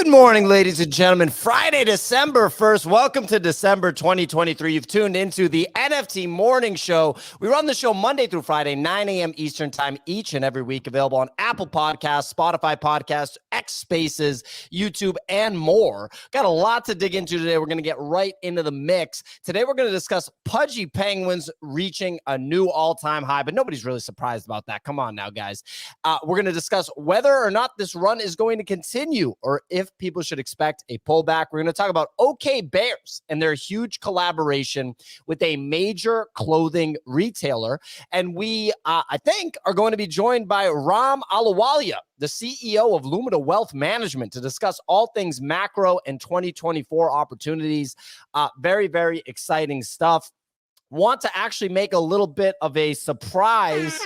Good morning, ladies and gentlemen. Friday, December 1st. Welcome to December 2023. You've tuned into the NFT Morning Show. We run the show Monday through Friday, 9 a.m. Eastern Time, each and every week. Available on Apple Podcasts, Spotify Podcasts, X Spaces, YouTube, and more. Got a lot to dig into today. We're going to get right into the mix. Today, we're going to discuss Pudgy Penguins reaching a new all-time high, but nobody's really surprised about that. Come on now, guys. We're going to discuss whether or not this run is going to continue or if people should expect a pullback. We're going to talk about OK Bears and their huge collaboration with a major clothing retailer. And we, I think, are going to be joined by Ram Alawalia, the CEO of Lumida Wealth Management, to discuss all things macro and 2024 opportunities. Very, very exciting stuff. Want to actually make a little bit of a surprise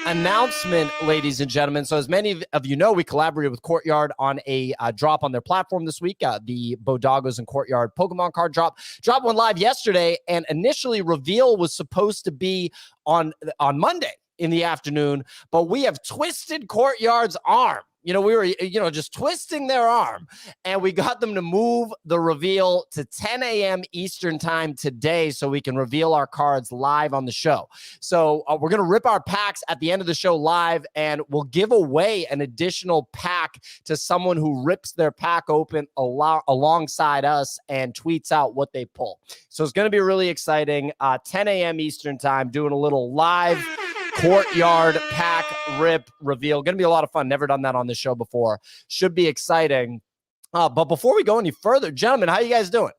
announcement, ladies and gentlemen. So as many of you know, we collaborated with Courtyard on a drop on their platform this week. The BoDoggos and Courtyard Pokemon card drop went live yesterday, and initially reveal was supposed to be on Monday in the afternoon, but we have twisted Courtyard's arm. We were, just twisting their arm, and we got them to move the reveal to 10 a.m. Eastern time today so we can reveal our cards live on the show. So we're going to rip our packs at the end of the show live, and we'll give away an additional pack to someone who rips their pack open alongside us and tweets out what they pull. So it's going to be really exciting. 10 a.m. Eastern time, doing a little live Courtyard pack rip reveal. Going to be a lot of fun. Never done that on the show before. Should be exciting. But before we go any further, gentlemen, how you guys doing?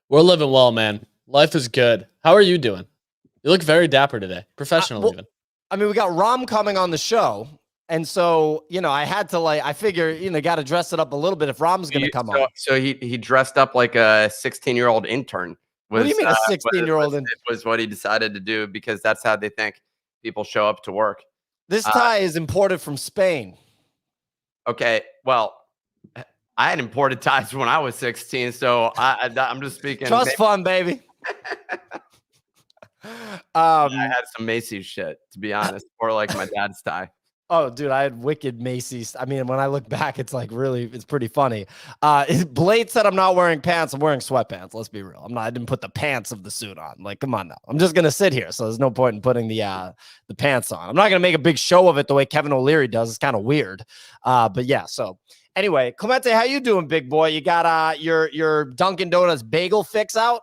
We're living well, man. Life is good. How are you doing? You look very dapper today. Professional even. I mean, we got Ram coming on the show. And so, I had to I figure, got to dress it up a little bit if Ram's going to come on. So he dressed up like a 16-year-old intern. What do you mean a 16-year-old intern? Was what he decided to do because that's how they think people show up to work. This tie is imported from Spain. Okay, well, I had imported ties when I was 16, so I'm just speaking. Trust fund, baby. I had some Macy's shit, to be honest, or like my dad's tie. Oh, dude, I had wicked Macy's. I mean, when I look back, it's it's pretty funny. Blade said I'm not wearing pants. I'm wearing sweatpants. Let's be real. I didn't put the pants of the suit on. Like, come on now. I'm just going to sit here. So there's no point in putting the pants on. I'm not going to make a big show of it the way Kevin O'Leary does. It's kind of weird. But yeah, so anyway, Clemente, how you doing, big boy? You got your Dunkin' Donuts bagel fix out?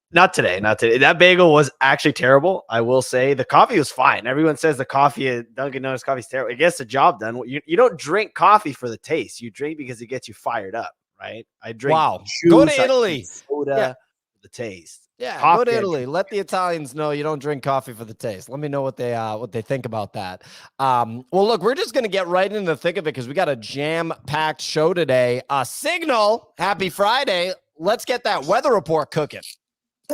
Not today. That bagel was actually terrible. I will say the coffee was fine. Everyone says the coffee at Dunkin' Donuts coffee is terrible. It gets the job done. You don't drink coffee for the taste. You drink because it gets you fired up, right? I drink. Wow. Go to Italy. Soda for the taste. Yeah, coffee, go to Italy. Let the Italians know you don't drink coffee for the taste. Let me know what they think about that. Well, look, we're just gonna get right into the thick of it because we got a jam-packed show today. Signal, happy Friday. Let's get that weather report cooking.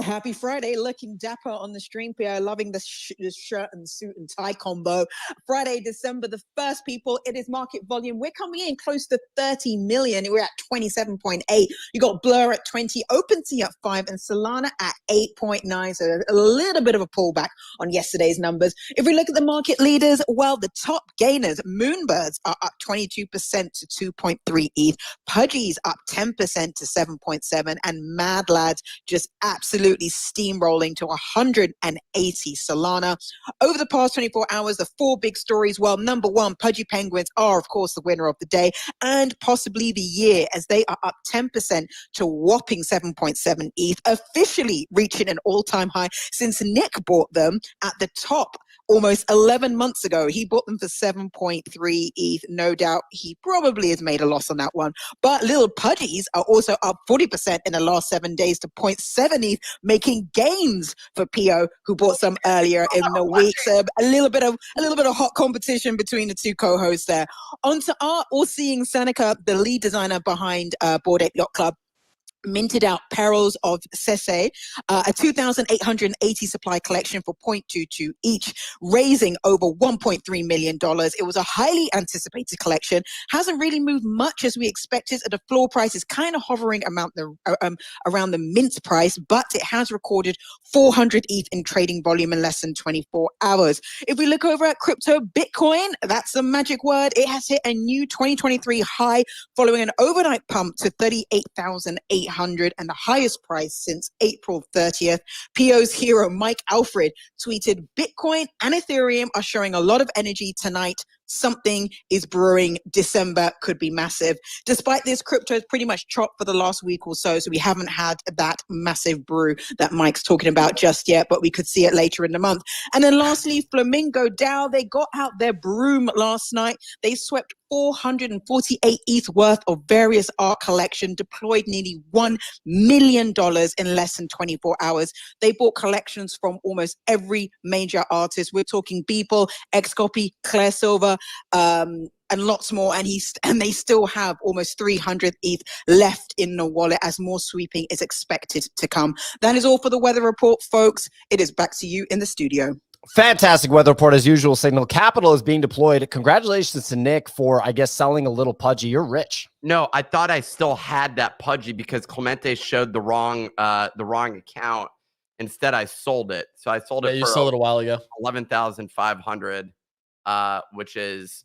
Happy Friday, looking dapper on the stream here, loving this shirt and suit and tie combo. Friday, December the 1st, people, it is market volume. We're coming in close to 30 million. We're at 27.8. You got Blur at 20, OpenSea at 5, and Solana at 8.9. So a little bit of a pullback on yesterday's numbers. If we look at the market leaders, well, the top gainers, Moonbirds are up 22% to 2.3 ETH. Pudgy's up 10% to 7.7, and Mad Lads just absolutely steamrolling to 180 Solana. Over the past 24 hours, the four big stories, well, number one, Pudgy Penguins are, of course, the winner of the day and possibly the year, as they are up 10% to whopping 7.7 ETH, officially reaching an all-time high since Nick bought them at the top almost 11 months ago. He bought them for 7.3 ETH. No doubt he probably has made a loss on that one. But little Pudgies are also up 40% in the last 7 days to 0.7 ETH, making gains for PO, who bought some earlier in the week. So a little bit of hot competition between the two co-hosts there. On to our all-seeing Seneca, the lead designer behind Bored Ape Yacht Club. minted out Perils of Cesse, a 2,880 supply collection for 0.22 each, raising over $1.3 million. It was a highly anticipated collection. Hasn't really moved much as we expected. The floor price is kind of hovering around the mint price, but it has recorded 400 ETH in trading volume in less than 24 hours. If we look over at crypto, Bitcoin, that's the magic word. It has hit a new 2023 high following an overnight pump to 38,800 and the highest price since April 30th. PO's hero Mike Alfred tweeted, Bitcoin and Ethereum are showing a lot of energy tonight. Something is brewing. December could be massive. Despite this, crypto is pretty much chopped for the last week or so we haven't had that massive brew that Mike's talking about just yet, but we could see it later in the month. And then lastly, Flamingo DAO, they got out their broom last night. They swept 448 ETH worth of various art collection, deployed nearly $1 million in less than 24 hours. They bought collections from almost every major artist. We're talking Beeple, Xcopy, Claire Silver, and lots more. And they still have almost 300 ETH left in the wallet as more sweeping is expected to come. That is all for the weather report, folks. It is back to you in the studio. Fantastic weather report as usual. Signal Capital is being deployed. Congratulations to Nick for, I guess, selling a little Pudgy. You're rich. No, I thought I still had that Pudgy because Clemente showed the wrong account. Instead, I sold it. So I sold it. You sold it a while ago. 11,500, which is,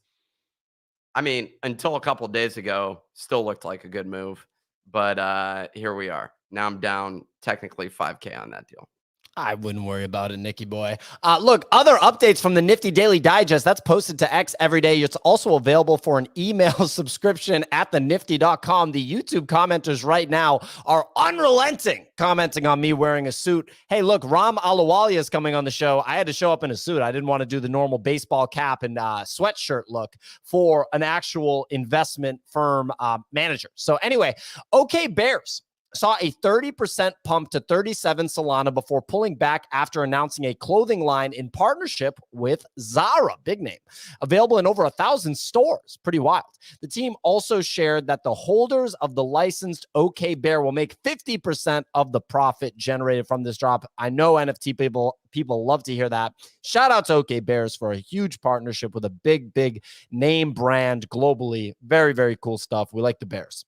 I mean, until a couple of days ago, still looked like a good move. But here we are. Now I'm down technically 5K on that deal. I wouldn't worry about it, Nicky boy. Look, other updates from the Nifty Daily Digest. That's posted to X every day. It's also available for an email subscription at thenifty.com. The YouTube commenters right now are unrelenting, commenting on me wearing a suit. Hey, look, Ram Alawalia is coming on the show. I had to show up in a suit. I didn't want to do the normal baseball cap and sweatshirt look for an actual investment firm manager. So anyway, okay, Bears saw a 30% pump to 37 Solana before pulling back after announcing a clothing line in partnership with Zara, big name, available in over 1,000 stores. Pretty wild. The team also shared that the holders of the licensed OK Bear will make 50% of the profit generated from this drop. I know NFT people love to hear that. Shout out to OK Bears for a huge partnership with a big name brand globally. Very, very cool stuff. We like the Bears.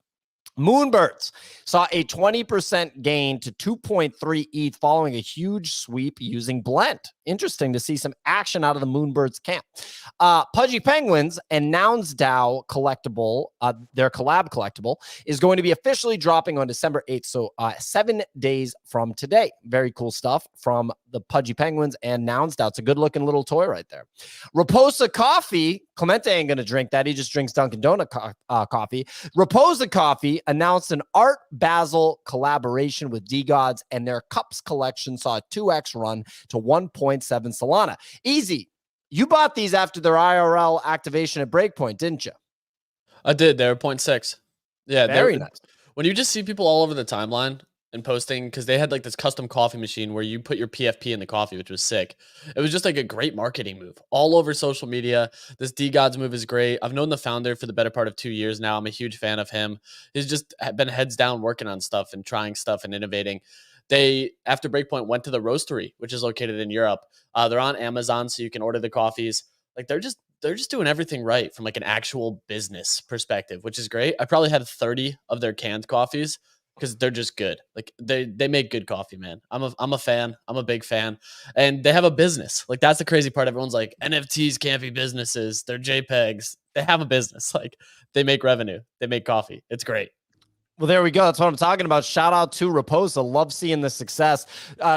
Moonbirds saw a 20% gain to 2.3 ETH following a huge sweep using Blend. Interesting to see some action out of the Moonbirds camp. Pudgy Penguins and Nouns DAO collectible, their collab collectible, is going to be officially dropping on December 8th, so 7 days from today. Very cool stuff from the Pudgy Penguins and Nouns DAO. It's a good-looking little toy right there. Raposa Coffee, Clemente ain't going to drink that. He just drinks Dunkin' Donut coffee. Raposa Coffee announced an Art Basel collaboration with Degens, and their cups collection saw a 2x run to 1.7 Solana. Easy. You bought these after their IRL activation at Breakpoint, didn't you? I did. They were 0.6. Yeah, very nice. When you just see people all over the timeline and posting, because they had like this custom coffee machine where you put your PFP in the coffee, which was sick. It was just like a great marketing move all over social media. This Degens move is great. I've known the founder for the better part of 2 years now. I'm a huge fan of him. He's just been heads down working on stuff and trying stuff and innovating. They, after Breakpoint, went to the roastery, which is located in Europe. They're on Amazon, so you can order the coffees. Like they're just doing everything right from like an actual business perspective, which is great. I probably had 30 of their canned coffees because they're just good. Like they make good coffee, man. I'm a fan. I'm a big fan. And they have a business. Like that's the crazy part. Everyone's like, NFTs can't be businesses. They're JPEGs. They have a business. Like they make revenue. They make coffee. It's great. Well, there we go. That's what I'm talking about. Shout out to Raposa. Love seeing the success.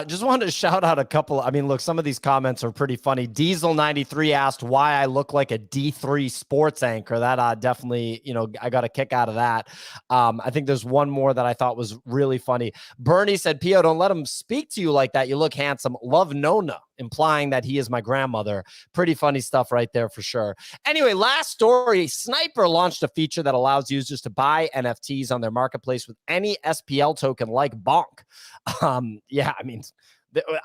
Just wanted to shout out a couple. I mean, look, some of these comments are pretty funny. Diesel93 asked why I look like a D3 sports anchor. That definitely, I got a kick out of that. I think there's one more that I thought was really funny. Bernie said, Pio, don't let him speak to you like that. You look handsome. Love Nona, implying that he is my grandmother. Pretty funny stuff right there for sure. Anyway, last story. Sniper launched a feature that allows users to buy NFTs on their marketplace with any SPL token like Bonk. Yeah, I mean,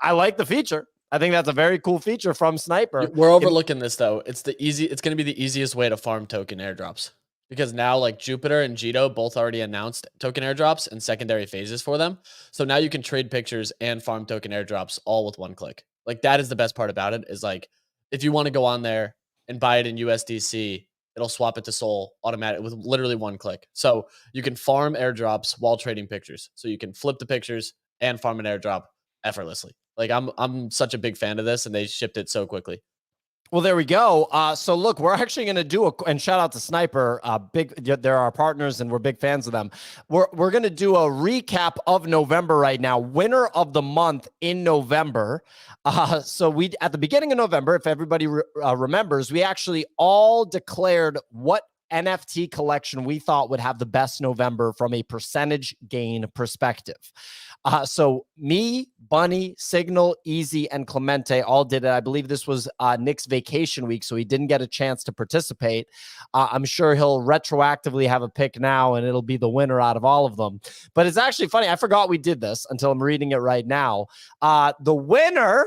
I like the feature. I think that's a very cool feature from Sniper. We're overlooking this though. It's going to be the easiest way to farm token airdrops. because now like Jupiter and Jito both already announced token airdrops and secondary phases for them. So now you can trade pictures and farm token airdrops all with one click. Like that is the best part about it, is like if you want to go on there and buy it in USDC, it'll swap it to Sol automatic with literally one click. So you can farm airdrops while trading pictures. So you can flip the pictures and farm an airdrop effortlessly. Like I'm such a big fan of this, and they shipped it so quickly. Well, there we go. So look, we're actually going to do and shout out to Sniper. They're our partners and we're big fans of them. We're going to do a recap of November right now. Winner of the month in November. So we, at the beginning of November, if everybody remembers, we actually all declared what NFT collection we thought would have the best November from a percentage gain perspective. So me, Bunny, Signal, Easy, and Clemente all did it. I believe this was Nick's vacation week, so he didn't get a chance to participate. I'm sure he'll retroactively have a pick now, and it'll be the winner out of all of them. But it's actually funny. I forgot we did this until I'm reading it right now. The winner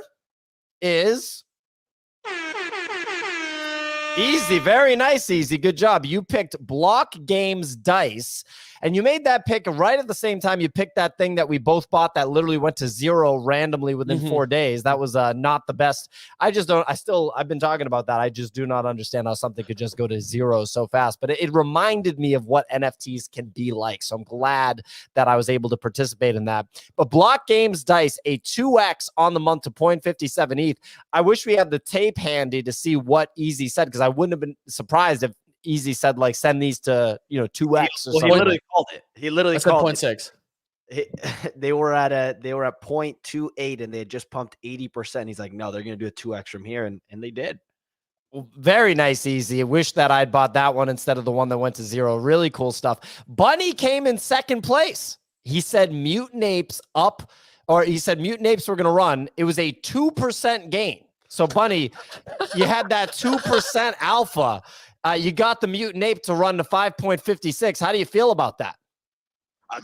is Easy. Very nice, Easy. Good job. You picked Block Games Dice, and you made that pick right at the same time you picked that thing that we both bought that literally went to zero randomly within 4 days. That was not the best. I've been talking about that. I just do not understand how something could just go to zero so fast, but it reminded me of what NFTs can be like. So I'm glad that I was able to participate in that. But Block Games Dice, a 2x on the month to 0.57 ETH. I wish we had the tape handy to see what Easy said, because I wouldn't have been surprised if Easy said like send these to 2x or something. He literally called it. He literally called 0.6. They were at 0.28 and they had just pumped 80%. He's like, no, they're gonna do a 2x from here, and they did. Well, very nice, Easy. I wish that I'd bought that one instead of the one that went to zero. Really cool stuff. Bunny came in second place. He said Mutant Apes up, or he said Mutant Apes were gonna run. It was a 2% gain. So Bunny, you had that 2% alpha. You got the Mutant Ape to run to 5.56. How do you feel about that?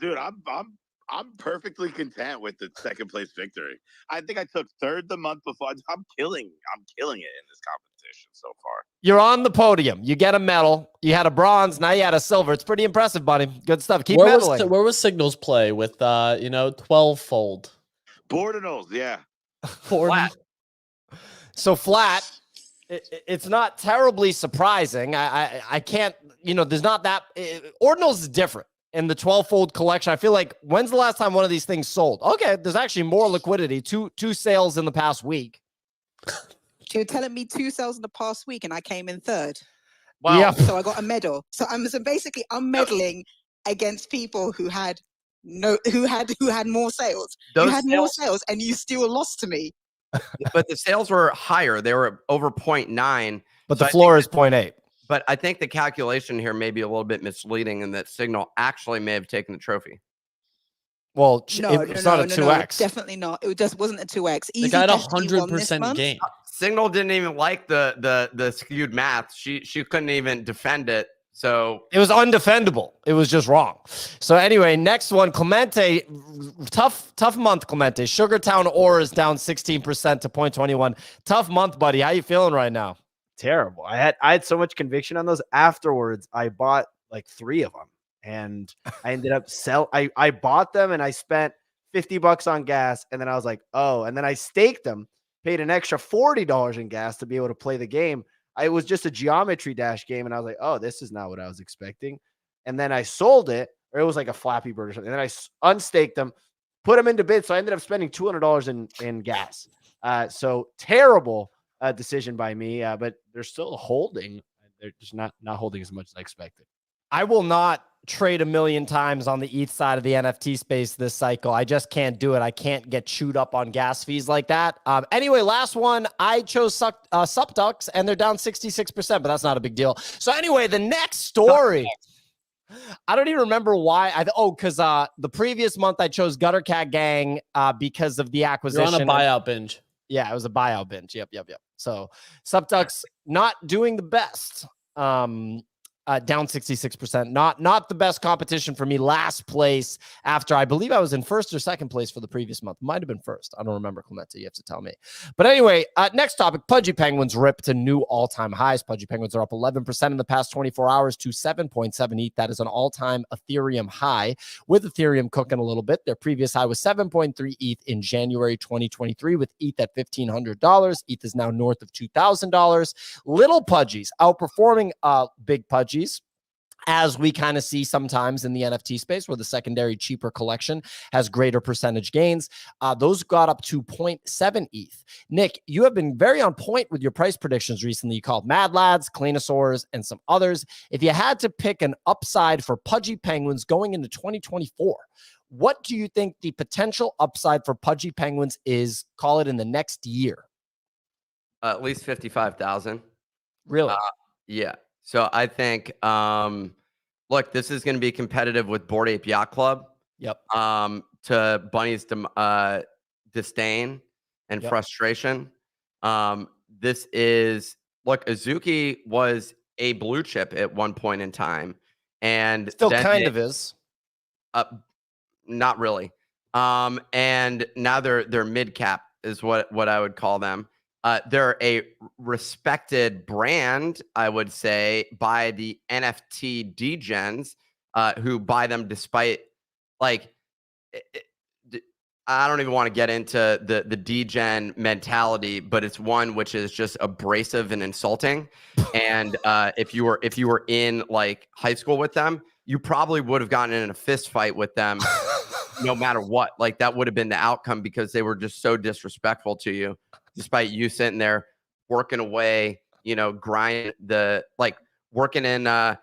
Dude, I'm perfectly content with the second place victory. I think I took third the month before. I'm killing it in this competition so far. You're on the podium. You get a medal. You had a bronze. Now you had a silver. It's pretty impressive, Bunny. Good stuff. Keep medaling. Where was Signal's play with 12-fold? BoDoggos, yeah. Flat. So flat. It's not terribly surprising. I can't, there's not that. Ordinals is different in the 12-fold collection. I feel like, when's the last time one of these things sold? Okay, there's actually more liquidity. Two sales in the past week. You're telling me 2 sales in the past week and I came in third. Wow. Yeah. So I got a medal. So basically I'm medaling against people who had more sales. You had more sales and you still lost to me. But the sales were higher. They were over 0.9. But the floor is 0.8. But I think the calculation here may be a little bit misleading, and that Signal actually may have taken the trophy. Well, it's not a 2x. No, definitely not. It just wasn't a 2x. The guy had 100% gain. Signal didn't even like the skewed math. She couldn't even defend it. So it was undefendable. It was just wrong. So anyway, next one, Clemente, tough month, Clemente. Sugartown ore is down 16% to 0.21. Tough month, buddy. How you feeling right now? Terrible. I had so much conviction on those. Afterwards, I bought like 3 of them, and I ended up I bought them and I spent $50 on gas, and then I was like, oh, and then I staked them, paid an extra $40 in gas to be able to play the game. It was just a geometry dash game, and I was like, oh, this is not what I was expecting. And then I sold it, or it was like a Flappy Bird or something. And then I unstaked them, put them into bids. So I ended up spending $200 in gas. So terrible decision by me, but they're still holding. They're just not holding as much as I expected. I will not trade 1 million times on the ETH side of the NFT space this cycle. I just can't do it. I can't get chewed up on gas fees like that. Anyway, last one, I chose Supducks, and they're down 66%, but that's not a big deal. So anyway, the next story, I don't even remember why. Because the previous month I chose Gutter Cat Gang because of the acquisition. You're on a buyout binge. Yeah, it was a buyout binge. Yep. So Supducks not doing the best. down 66%. Not the best competition for me. Last place after I believe I was in first or second place for the previous month. Might have been first. I don't remember, Clemente. You have to tell me. But anyway, next topic, Pudgy Penguins rip to new all-time highs. Pudgy Penguins are up 11% in the past 24 hours to 7.7 ETH. That is an all-time Ethereum high, with Ethereum cooking a little bit. Their previous high was 7.3 ETH in January 2023, with ETH at $1,500. ETH is now north of $2,000. Little Pudgies outperforming big Pudgies, as we kind of see sometimes in the NFT space, where the secondary cheaper collection has greater percentage gains. Those got up to 0.7 ETH. Nick, you have been very on point with your price predictions recently. You called Mad Lads, Cleanosaurs, and some others. If you had to pick an upside for Pudgy Penguins going into 2024, what do you think the potential upside for Pudgy Penguins is, call it in the next year? At least 55,000. Really? Yeah. So I think, look, this is going to be competitive with Bored Ape Yacht Club. Yep. To Bunny's disdain and frustration. This is, look, Azuki was a blue chip at one point in time, and still kind of is. Not really. And now they're mid cap is what I would call them. They're a respected brand, I would say, by the NFT Degens, who buy them despite, like, I don't even want to get into the Degen mentality, but it's one which is just abrasive and insulting. And if you were in like high school with them, you probably would have gotten in a fist fight with them, no matter what. Like, that would have been the outcome, because they were just so disrespectful to you. Despite you sitting there working away, working in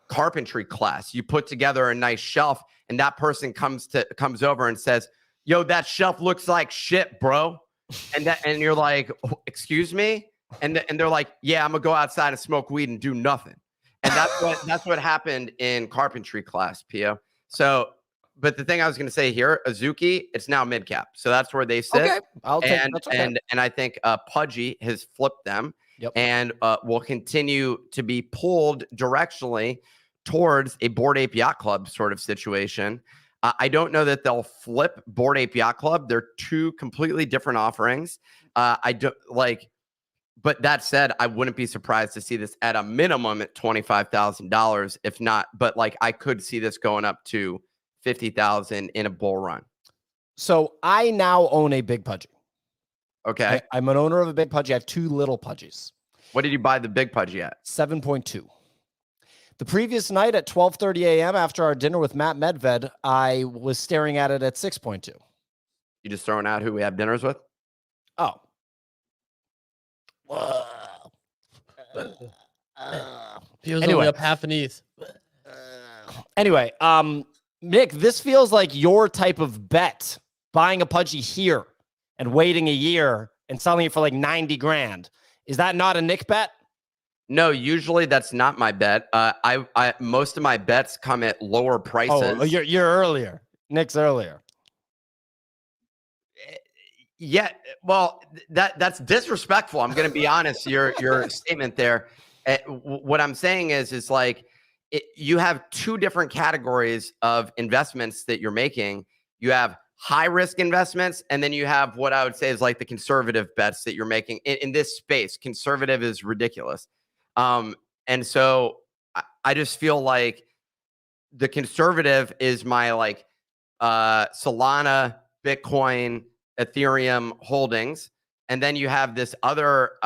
carpentry class, you put together a nice shelf, and that person comes over and says, "Yo, that shelf looks like shit, bro." And you're like, "Oh, excuse me?" And they're like, "Yeah, I'm gonna go outside and smoke weed and do nothing." And that's what happened in carpentry class, Pio. So. But the thing I was going to say here, Azuki, it's now mid cap, so that's where they sit. Okay, I'll take that's okay. And I think Pudgy has flipped them, and will continue to be pulled directionally towards a Bored Ape Yacht Club sort of situation. I don't know that they'll flip Bored Ape Yacht Club. They're two completely different offerings. I don't like. But that said, I wouldn't be surprised to see this at a minimum at $25,000, if not. But like, I could see this going up to 50,000 in a bull run. So I now own a big Pudgy. Okay. I'm an owner of a big Pudgy. I have two little Pudgies. What did you buy the big Pudgy at? 7.2. The previous night at 12:30 a.m. after our dinner with Matt Medved, I was staring at it at 6.2. You just throwing out who we have dinners with? Oh. Anyway, only up half an ETH. Anyway, Nick, this feels like your type of bet, buying a Pudgy here and waiting a year and selling it for like 90 grand. Is that not a Nick bet? No, usually that's not my bet. I most of my bets come at lower prices. Oh, you're earlier. Nick's earlier. Yeah, well, that's disrespectful. I'm going to be honest. Your statement there. What I'm saying is like, you have two different categories of investments that you're making. You have high risk investments, and then you have what I would say is like the conservative bets that you're making in this space. Conservative is ridiculous. And so I just feel like the conservative is my like Solana, Bitcoin, Ethereum holdings. And then you have this other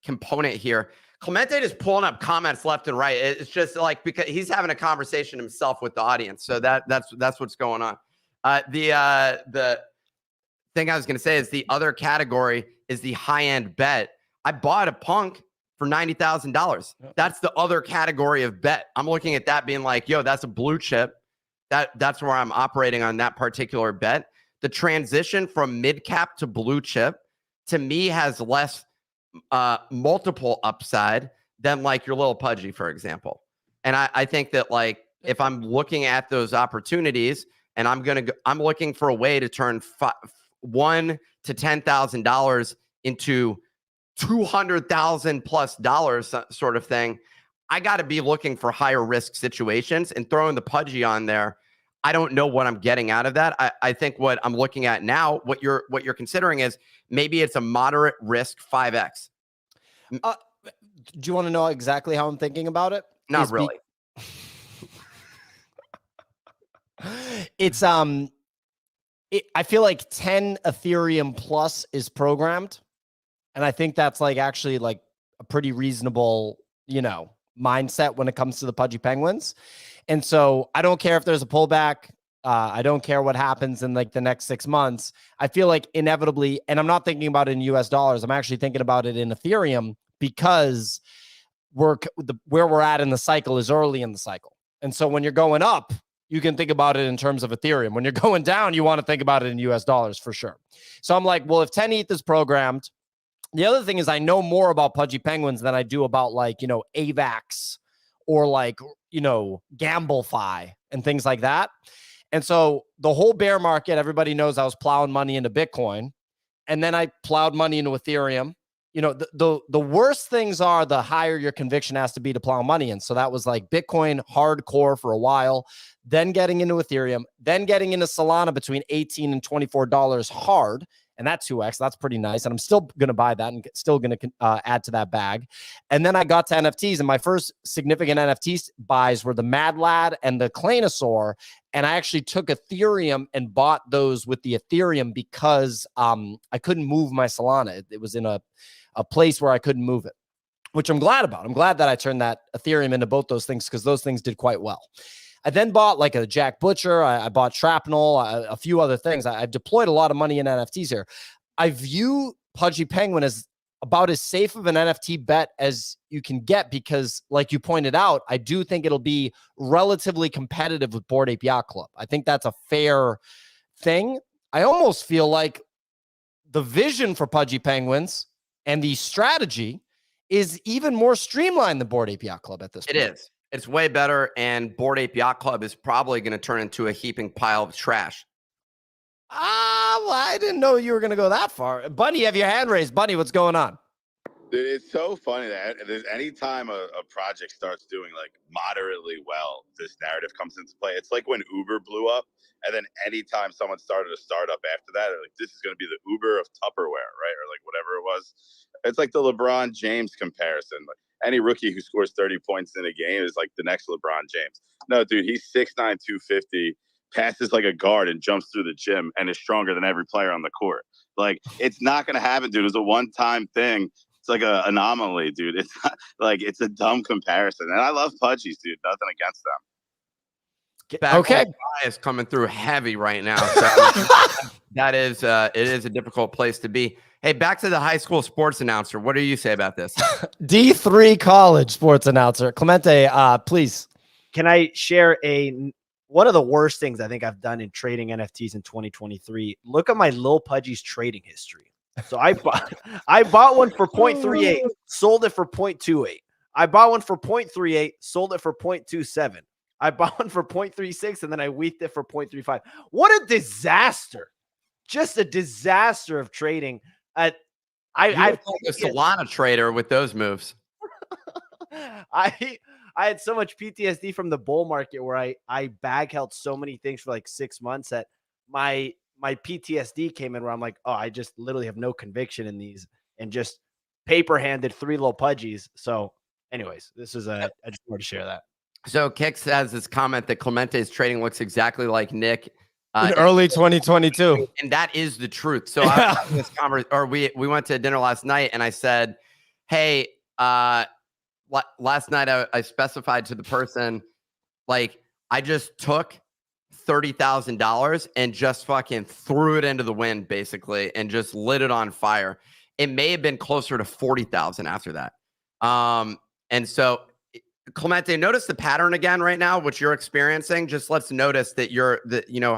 component here. Clemente is pulling up comments left and right. It's just like, because he's having a conversation himself with the audience. So that's what's going on. The thing I was going to say is the other category is the high-end bet. I bought a punk for $90,000. That's the other category of bet. I'm looking at that being like, yo, that's a blue chip. That's where I'm operating on that particular bet. The transition from mid cap to blue chip, to me, has less multiple upside than like your little Pudgy, for example. And I think that, like, if I'm looking at those opportunities and I'm looking for a way to turn $1,000 to $10,000 into $200,000+ sort of thing, I got to be looking for higher risk situations, and throwing the Pudgy on there, I don't know what I'm getting out of that. I think what I'm looking at now, what you're considering is maybe it's a moderate risk 5x. Do you want to know exactly how I'm thinking about it? Not really. It's I feel like 10 Ethereum plus is programmed, and I think that's like actually like a pretty reasonable, mindset when it comes to the Pudgy Penguins. And so I don't care if there's a pullback. I don't care what happens in like the next 6 months. I feel like inevitably, and I'm not thinking about it in US dollars. I'm actually thinking about it in Ethereum, because where we're at in the cycle is early in the cycle. And so when you're going up, you can think about it in terms of Ethereum. When you're going down, you want to think about it in US dollars for sure. So I'm like, well, if 10 ETH is programmed, the other thing is I know more about Pudgy Penguins than I do about like, AVAX or like, GambleFi and things like that. And so the whole bear market, everybody knows I was plowing money into Bitcoin, and then I plowed money into Ethereum. The worst things are the higher your conviction has to be to plow money in. So that was like Bitcoin hardcore for a while, then getting into Ethereum, then getting into Solana between $18 and $24 hard. And that 2x, that's pretty nice. And I'm still going to buy that and still going to add to that bag. And then I got to NFTs, and my first significant NFT buys were the Mad Lad and the Claynosaur. And I actually took Ethereum and bought those with the Ethereum because I couldn't move my Solana. It was in a place where I couldn't move it, which I'm glad about. I'm glad that I turned that Ethereum into both those things, because those things did quite well. I then bought like a Jack Butcher. I bought Shrapnel, a few other things. I've deployed a lot of money in NFTs here. I view Pudgy Penguin as about as safe of an NFT bet as you can get, because like you pointed out, I do think it'll be relatively competitive with Bored Ape Yacht Club. I think that's a fair thing. I almost feel like the vision for Pudgy Penguins and the strategy is even more streamlined than Bored Ape Yacht Club at this point. It is. It's way better, and Bored Ape Yacht Club is probably going to turn into a heaping pile of trash. Well, I didn't know you were going to go that far. Bunny, you have your hand raised. Bunny, what's going on? Dude, it's so funny that there's anytime a project starts doing like moderately well, this narrative comes into play. It's like when Uber blew up, and then anytime someone started a startup after that, they're like, this is going to be the Uber of Tupperware, right? Or like whatever it was. It's like the LeBron James comparison. Like any rookie who scores 30 points in a game is like the next LeBron James. No, dude, he's 6'9", 250, passes like a guard and jumps through the gym and is stronger than every player on the court. Like, it's not going to happen, dude. It's a one-time thing. It's like an anomaly, dude. It's not, like, it's a dumb comparison. And I love Pudgies, dude. Nothing against them. Okay. Is coming through heavy right now. So that is, it is a difficult place to be. Hey, back to the high school sports announcer. What do you say about this? D3 college sports announcer. Clemente, please. Can I share one of the worst things I think I've done in trading NFTs in 2023? Look at my Lil Pudgy's trading history. So I bought one for 0.38, sold it for 0.28. I bought one for 0.38, sold it for 0.27. I bought one for 0.36, and then I weeked it for 0.35. What a disaster. Just a disaster of trading. I'm a Solana trader with those moves. I had so much PTSD from the bull market where I bag held so many things for like 6 months that my PTSD came in where I'm like, oh, I just literally have no conviction in these, and just paper handed 3 Lil Pudgies. So anyways, I just wanted to share that. So Kix has this comment that Clemente's trading looks exactly like Nick in early 2022. And that is the truth. So I was this we went to dinner last night, and I said, hey, last night I specified to the person, like, I just took $30,000 and just fucking threw it into the wind, basically, and just lit it on fire. It may have been closer to 40,000 after that. And so, Clemente, notice the pattern again right now, which you're experiencing. Just let's notice that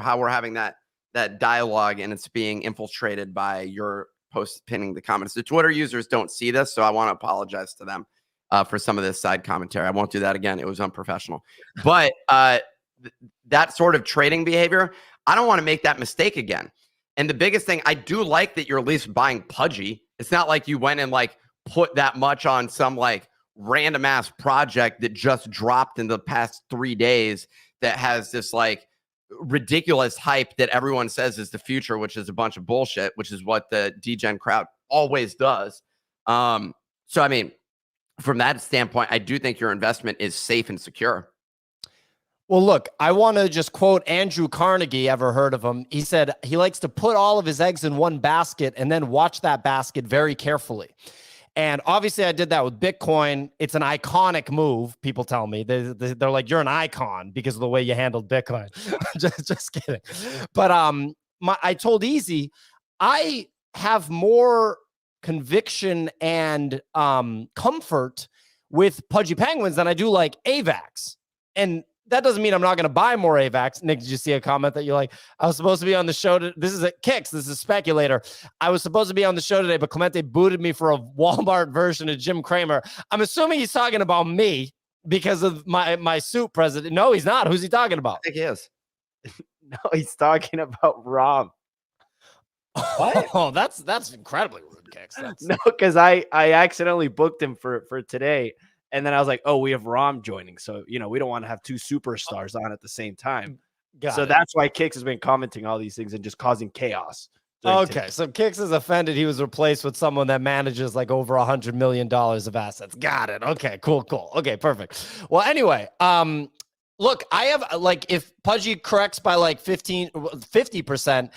how we're having that dialogue, and it's being infiltrated by your post pinning the comments. The Twitter users don't see this, so I want to apologize to them for some of this side commentary. I won't do that again. It was unprofessional. But that sort of trading behavior, I don't want to make that mistake again. And the biggest thing, I do like that you're at least buying Pudgy. It's not like you went and like put that much on some like random ass project that just dropped in the past 3 days that has this like ridiculous hype that everyone says is the future, which is a bunch of bullshit, which is what the Degen crowd always does. So, I mean, from that standpoint, I do think your investment is safe and secure. Well, look, I want to just quote Andrew Carnegie. Ever heard of him? He said he likes to put all of his eggs in one basket and then watch that basket very carefully. And obviously I did that with Bitcoin. It's an iconic move. People tell me they're like, you're an icon because of the way you handled Bitcoin. just kidding. But I told Easy, I have more conviction and comfort with Pudgy Penguins than I do like AVAX. And that doesn't mean I'm not going to buy more AVAX. Nick, did you see a comment that you're like, I was supposed to be on the show? This is a Kicks. This is a speculator. I was supposed to be on the show today, but Clemente booted me for a Walmart version of Jim Cramer. I'm assuming he's talking about me because of my suit president. No, he's not. Who's he talking about? I think he is. No, he's talking about Rom. What? Oh, that's incredibly rude, Kicks. No, because I accidentally booked him for today. And then I was like, oh, we have Rom joining. So, we don't want to have two superstars on at the same time. That's why Kicks has been commenting all these things and just causing chaos. Okay, so Kicks is offended he was replaced with someone that manages like over $100 million of assets. Got it. Okay, cool. Okay, perfect. Well, anyway, look, I have like if Pudgy corrects by like 50%,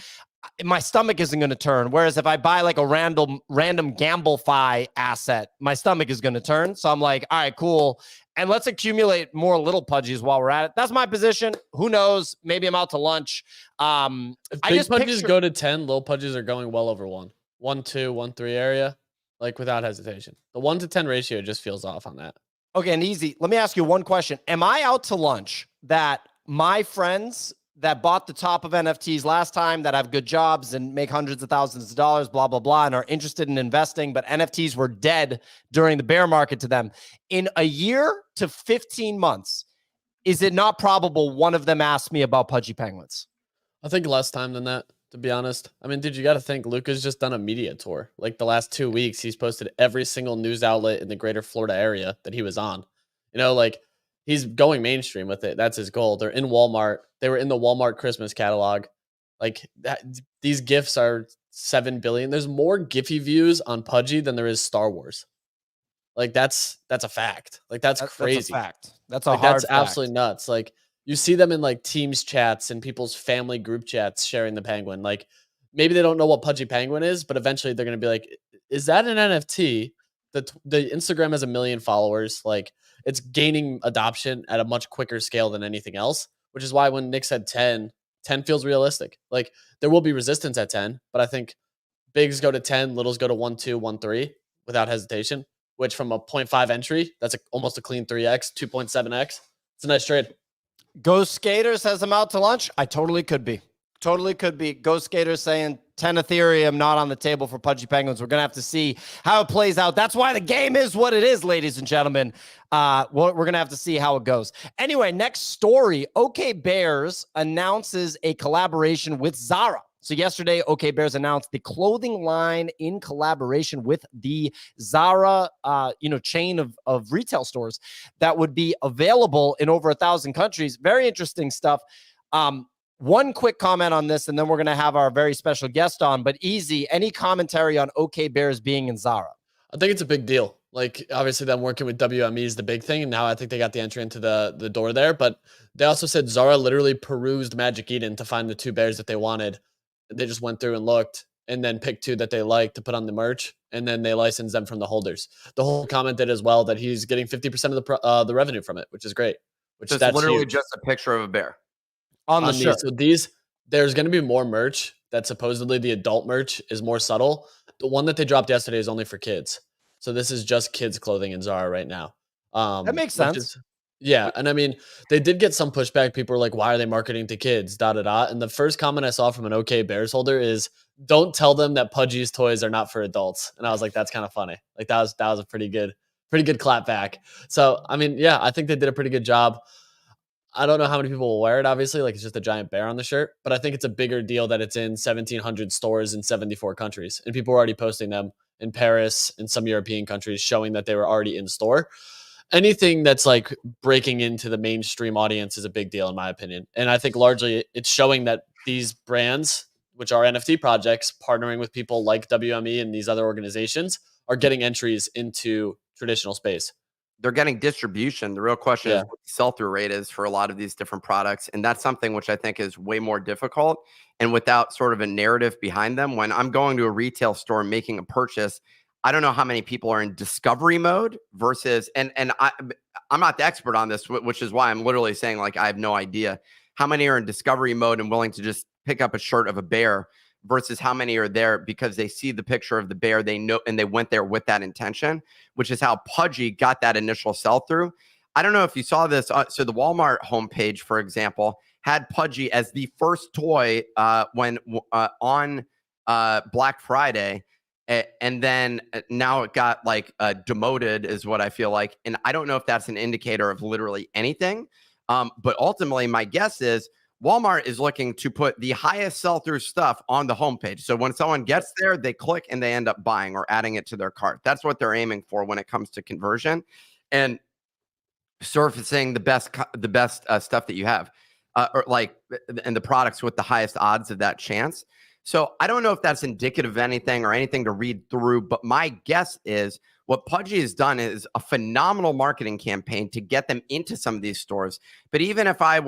my stomach isn't going to turn. Whereas if I buy like a random GambleFi asset, my stomach is going to turn. So I'm like, all right, cool. And let's accumulate more little Pudgies while we're at it. That's my position. Who knows? Maybe I'm out to lunch. If big Pudgies go to 10, little Pudgies are going well over 1. 1, 2, 1, 3 area, like without hesitation. The 1 to 10 ratio just feels off on that. Okay, and Easy, let me ask you one question. Am I out to lunch that my friends that bought the top of NFTs last time, that have good jobs and make hundreds of thousands of dollars, blah, blah, blah, and are interested in investing, but NFTs were dead during the bear market to them. In a year to 15 months, is it not probable one of them asked me about Pudgy Penguins? I think less time than that, to be honest. I mean, dude, you got to think Luca's just done a media tour. Like the last 2 weeks, he's posted every single news outlet in the greater Florida area that he was on. Like he's going mainstream with it. That's his goal. They're in Walmart. They were in the Walmart Christmas catalog. Like that, these GIFs are 7 billion. There's more Giphy views on Pudgy than there is Star Wars. Like that's a fact. Like that's crazy. That's a fact. That's a hard fact. Absolutely nuts. Like you see them in like Teams chats and people's family group chats sharing the penguin. Like maybe they don't know what Pudgy Penguin is, but eventually they're going to be like, is that an NFT? The Instagram has 1 million followers. Like it's gaining adoption at a much quicker scale than anything else, which is why when Nick said 10 feels realistic. Like there will be resistance at 10, but I think bigs go to 10, littles go to 1, 2, 1, 3 without hesitation, which from a 0.5 entry, that's almost a clean 3x, 2.7x. It's a nice trade. Ghost Skater says I'm out to lunch. I totally could be. Totally could be. Ghost Skater saying 10 Ethereum not on the table for Pudgy Penguins. We're going to have to see how it plays out. That's why the game is what it is, ladies and gentlemen. We're going to have to see how it goes. Anyway, next story. OK Bears announces a collaboration with Zara. So yesterday, OK Bears announced the clothing line in collaboration with the Zara, chain of retail stores that would be available in over 1,000 countries. Very interesting stuff. One quick comment on this, and then we're going to have our very special guest on. But Easy, any commentary on OK Bears being in Zara? I think it's a big deal. Like, obviously, them working with WME is the big thing. And now I think they got the entry into the door there. But they also said Zara literally perused Magic Eden to find the 2 bears that they wanted. They just went through and looked and then picked 2 that they liked to put on the merch. And then they licensed them from the holders. The whole commented as well that he's getting 50% of the revenue from it, which is great. Which that's literally huge. Just a picture of a bear. On the shirt. So there's going to be more merch that supposedly the adult merch is more subtle. The one that they dropped yesterday is only for kids. So this is just kids clothing in Zara right now. That makes sense. Yeah. And I mean, they did get some pushback. People were like, why are they marketing to kids? And the first comment I saw from an OK Bears holder is, don't tell them that Pudgy's toys are not for adults. And I was like, that's kind of funny. Like that was a pretty good clap back. So, I mean, yeah, I think they did a pretty good job. I don't know how many people will wear it, obviously. Like, it's just a giant bear on the shirt. But I think it's a bigger deal that it's in 1,700 stores in 74 countries. And people are already posting them. in Paris, in some European countries, showing that they were already in store. Anything that's like breaking into the mainstream audience is a big deal in my opinion. And I think largely it's showing that these brands, which are NFT projects, partnering with people like WME and these other organizations, are getting entries into traditional space. They're getting distribution. The real question is what the sell-through rate is for a lot of these different products. And that's something which I think is way more difficult. And without sort of a narrative behind them, when I'm going to a retail store and making a purchase, I don't know how many people are in discovery mode versus, and I'm not the expert on this, which is why I'm literally saying like I have no idea how many are in discovery mode and willing to just pick up a shirt of a bear versus how many are there because they see the picture of the bear, they know, and they went there with that intention, which is how Pudgy got that initial sell through. I don't know if you saw this. So the Walmart homepage, for example, had Pudgy as the first toy when on Black Friday. And then now it got like demoted is what I feel like. And I don't know if that's an indicator of literally anything. But ultimately, my guess is Walmart is looking to put the highest sell-through stuff on the homepage. So when someone gets there, they click and they end up buying or adding it to their cart. That's what they're aiming for when it comes to conversion and surfacing the best stuff that you have, and the products with the highest odds of that chance. So I don't know if that's indicative of anything or anything to read through, but my guess is what Pudgy has done is a phenomenal marketing campaign to get them into some of these stores. But even if I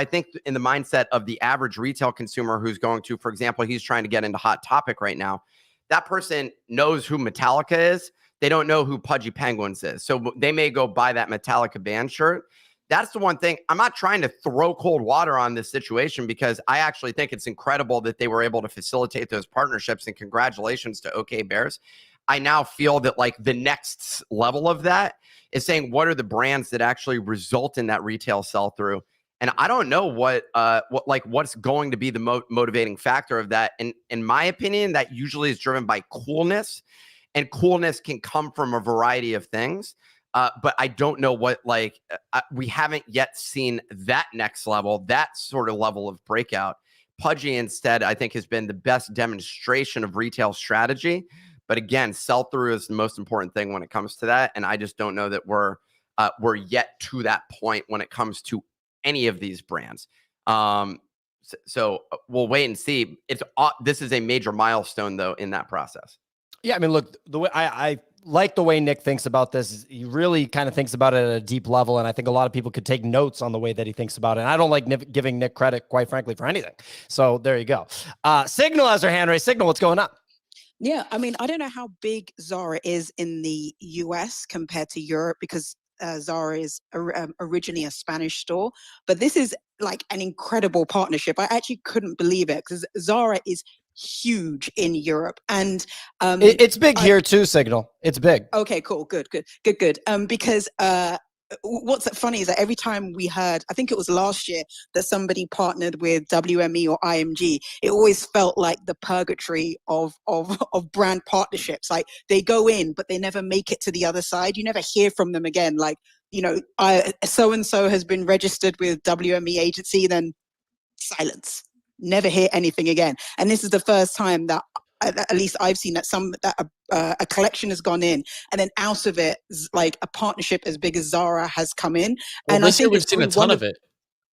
think in the mindset of the average retail consumer who's going to, for example, he's trying to get into Hot Topic right now, that person knows who Metallica is. They don't know who Pudgy Penguins is. So they may go buy that Metallica band shirt. That's the one thing. I'm not trying to throw cold water on this situation because I actually think it's incredible that they were able to facilitate those partnerships, and congratulations to OK Bears. I now feel that like the next level of that is saying, what are the brands that actually result in that retail sell through? And I don't know what's going to be the motivating factor of that. And in my opinion, that usually is driven by coolness, and coolness can come from a variety of things. But I don't know what, we haven't yet seen that next level, that sort of level of breakout. Pudgy instead, I think, has been the best demonstration of retail strategy. But again, sell-through is the most important thing when it comes to that. And I just don't know that we're yet to that point when it comes to any of these brands. So we'll wait and see. This is a major milestone, though, in that process. Yeah, I mean, look, the way I like the way Nick thinks about this. He really kind of thinks about it at a deep level, and I think a lot of people could take notes on the way that he thinks about it. And I don't like giving Nick credit, quite frankly, for anything. So there you go. Signal has her hand raised. Signal, what's going on? Yeah, I mean, I don't know how big Zara is in the US compared to Europe because Zara is originally a Spanish store, but this is like an incredible partnership. I actually couldn't believe it because Zara is huge in Europe, and it's big here too. Signal, it's big. Okay, cool, good. Because what's funny is that every time we heard, I think it was last year, that somebody partnered with WME or IMG, it always felt like the purgatory of brand partnerships. Like they go in, but they never make it to the other side. You never hear from them again. Like, you know, so-and-so has been registered with WME agency, then silence. Never hear anything again. And this is the first time that at least I've seen that a collection has gone in, and then out of it, like a partnership as big as Zara has come in. Well, and this I think year we've seen a ton of it.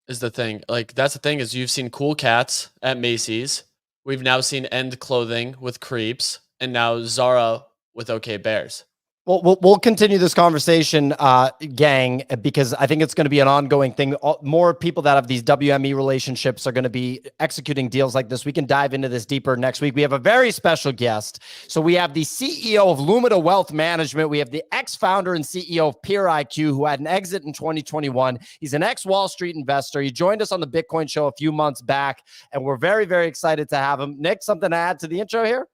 Is the thing. Like that's the thing is you've seen Cool Cats at Macy's. We've now seen End Clothing with Creeps, and now Zara with OK Bears. Well, we'll continue this conversation, gang, because I think it's going to be an ongoing thing. More people that have these WME relationships are going to be executing deals like this. We can dive into this deeper next week. We have a very special guest. So we have the CEO of Lumida Wealth Management. We have the ex-founder and CEO of Peer IQ, who had an exit in 2021. He's an ex-Wall Street investor. He joined us on the Bitcoin show a few months back, and we're very, very excited to have him. Nick, something to add to the intro here?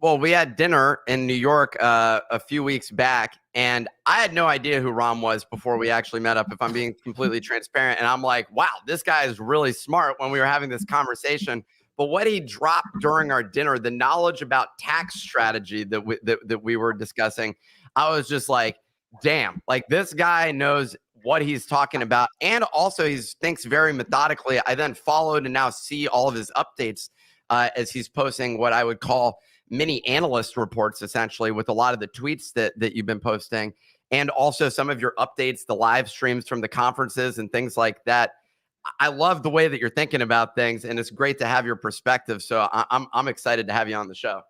Well, we had dinner in New York a few weeks back, and I had no idea who Ram was before we actually met up, if I'm being completely transparent. And I'm like, wow, this guy is really smart when we were having this conversation. But what he dropped during our dinner, the knowledge about tax strategy that we were discussing, I was just like, damn, like this guy knows what he's talking about. And also he thinks very methodically. I then followed and now see all of his updates as he's posting what I would call mini analyst reports, essentially, with a lot of the tweets that you've been posting, and also some of your updates, the live streams from the conferences and things like that. I love the way that you're thinking about things, and it's great to have your perspective. So I'm excited to have you on the show.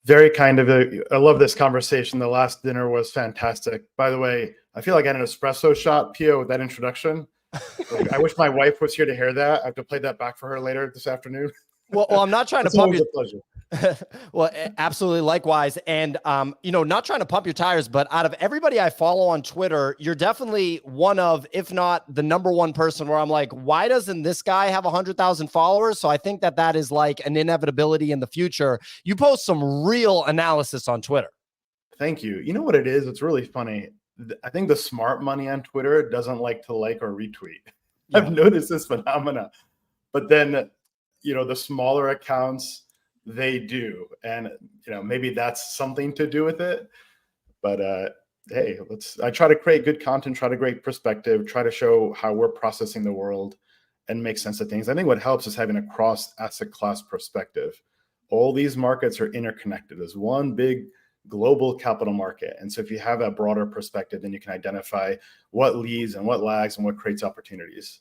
Very kind of you. I love this conversation. The last dinner was fantastic. By the way, I feel like I had an espresso shot, Pio, with that introduction. Like, I wish my wife was here to hear that. I have to play that back for her later this afternoon. Well, I'm not trying to It's pump always you. a pleasure. Well, absolutely likewise. And, not trying to pump your tires, but out of everybody I follow on Twitter, you're definitely one of, if not the number one person where I'm like, why doesn't this guy have 100,000 followers? So I think that is like an inevitability in the future. You post some real analysis on Twitter. Thank you. You know what it is? It's really funny. I think the smart money on Twitter doesn't like to like or retweet. Yeah. I've noticed this phenomena. But then, the smaller accounts, they do. And, maybe that's something to do with it. But hey, I try to create good content, try to create perspective, try to show how we're processing the world and make sense of things. I think what helps is having a cross asset class perspective. All these markets are interconnected as one big global capital market. And so if you have a broader perspective, then you can identify what leads and what lags and what creates opportunities.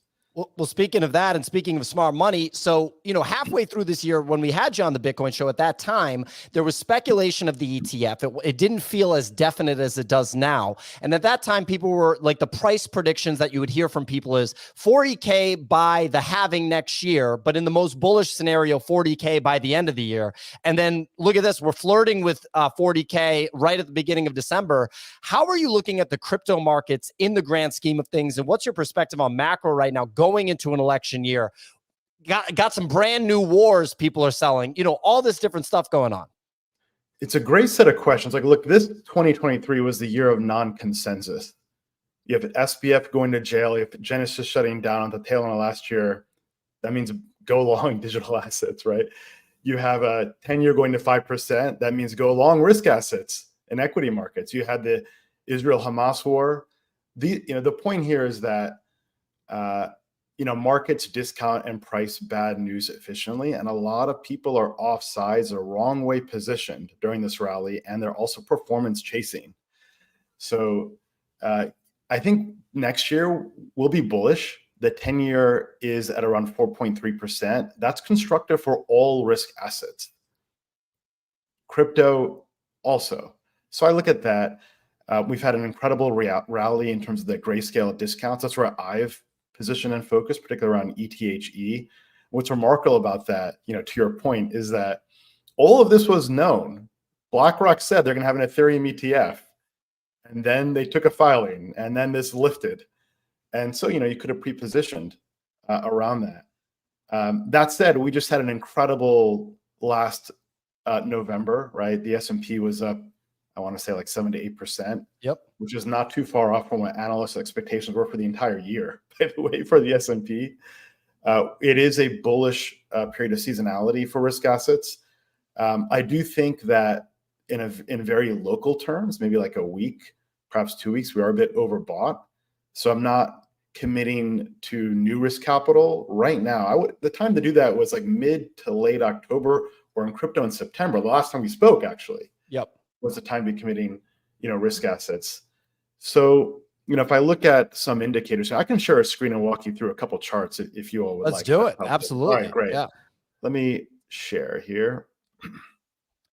Well, speaking of that, and speaking of smart money, so, halfway through this year, when we had you on the Bitcoin show at that time, there was speculation of the ETF. It didn't feel as definite as it does now. And at that time, people were like, the price predictions that you would hear from people is 40K by the halving next year, but in the most bullish scenario, 40K by the end of the year. And then look at this, we're flirting with 40K right at the beginning of December. How are you looking at the crypto markets in the grand scheme of things? And what's your perspective on macro right now, going into an election year? Got some brand new wars people are selling, all this different stuff going on. It's a great set of questions. Like, look, this 2023 was the year of non-consensus. You have SBF going to jail. You have Genesis shutting down at the tail end of last year. That means go long digital assets, right? You have a 10-year going to 5%. That means go long risk assets in equity markets. You had the Israel-Hamas war. The point here is that markets discount and price bad news efficiently. And a lot of people are off sides or wrong way positioned during this rally. And they're also performance chasing. So I think next year will be bullish. The 10-year is at around 4.3%. That's constructive for all risk assets. Crypto also. So I look at that. We've had an incredible rally in terms of the grayscale discounts. That's where I've position and focus, particularly around ETHE. What's remarkable about that, to your point, is that all of this was known. BlackRock said they're going to have an Ethereum ETF, and then they took a filing, and then this lifted. And so, you could have pre-positioned around that. That said, we just had an incredible last November, right? The S&P was up, I want to say like 7 to 8%. Yep. Which is not too far off from what analysts' expectations were for the entire year, by the way, for the S&P. It is a bullish period of seasonality for risk assets. I do think that in very local terms, maybe like a week, perhaps 2 weeks, we are a bit overbought. So I'm not committing to new risk capital right now. The time to do that was like mid to late October, or in crypto in September. The last time we spoke, actually. Yep. Was the time to be committing, risk assets. So, if I look at some indicators, I can share a screen and walk you through a couple charts if you all would like. Let's do it. Helpful. Absolutely. All right, great. Yeah. Let me share here.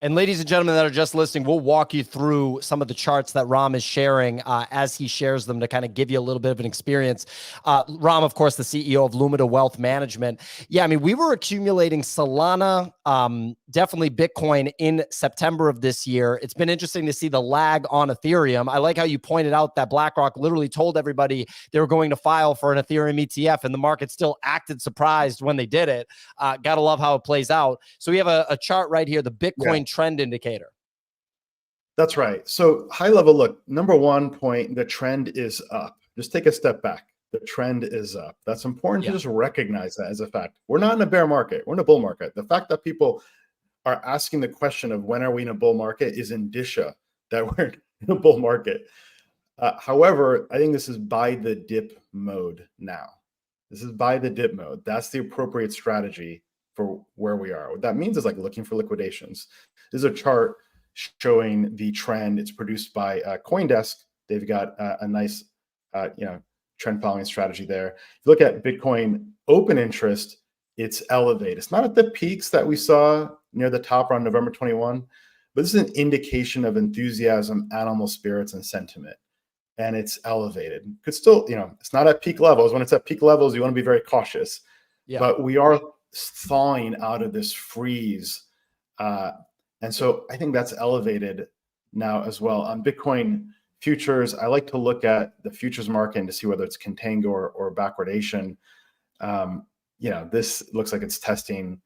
And ladies and gentlemen that are just listening, we'll walk you through some of the charts that Ram is sharing as he shares them to kind of give you a little bit of an experience. Ram, of course, the CEO of Lumida Wealth Management. Yeah, I mean, we were accumulating Solana, definitely Bitcoin in September of this year. It's been interesting to see the lag on Ethereum. I like how you pointed out that BlackRock literally told everybody they were going to file for an Ethereum ETF, and the market still acted surprised when they did it. Gotta love how it plays out. So we have a chart right here, the Bitcoin trend indicator. That's right. So high level look, number one point, the trend is up. Just take a step back. The trend is up. That's important to just recognize that as a fact. We're not in a bear market. We're in a bull market. The fact that people are asking the question of when are we in a bull market is indicia that we're in a bull market. However, I think this is buy the dip mode now. This is buy the dip mode. That's the appropriate strategy for where we are. What that means is like looking for liquidations. This is a chart showing the trend. It's produced by CoinDesk. They've got a nice, trend following strategy there. If you look at Bitcoin open interest, it's elevated. It's not at the peaks that we saw near the top around November 21, but this is an indication of enthusiasm, animal spirits, and sentiment. And it's elevated. Could still, it's not at peak levels. When it's at peak levels, you want to be very cautious. Yeah. But we are thawing out of this freeze. And so I think that's elevated now as well. On Bitcoin futures, I like to look at the futures market to see whether it's contango or backwardation. This looks like it's testing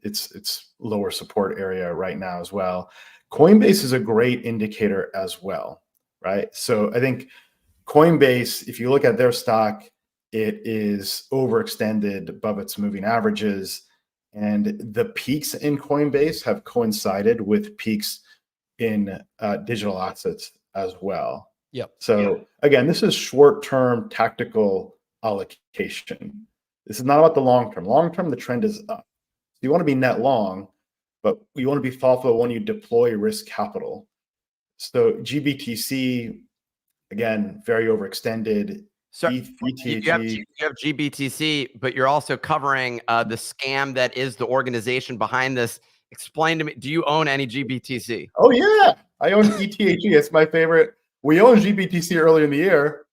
its lower support area right now as well. Coinbase is a great indicator as well, right? So I think Coinbase, if you look at their stock, it is overextended above its moving averages. And the peaks in Coinbase have coincided with peaks in digital assets as well. Yep. So again, this is short-term tactical allocation. This is not about the long term. Long term, the trend is up. You want to be net long, but you want to be thoughtful when you deploy risk capital. So GBTC, again, very overextended. So you have GBTC, but you're also covering the scam that is the organization behind this. Explain to me, do you own any GBTC? Oh yeah, I own ETHE. It's my favorite. We owned GBTC earlier in the year.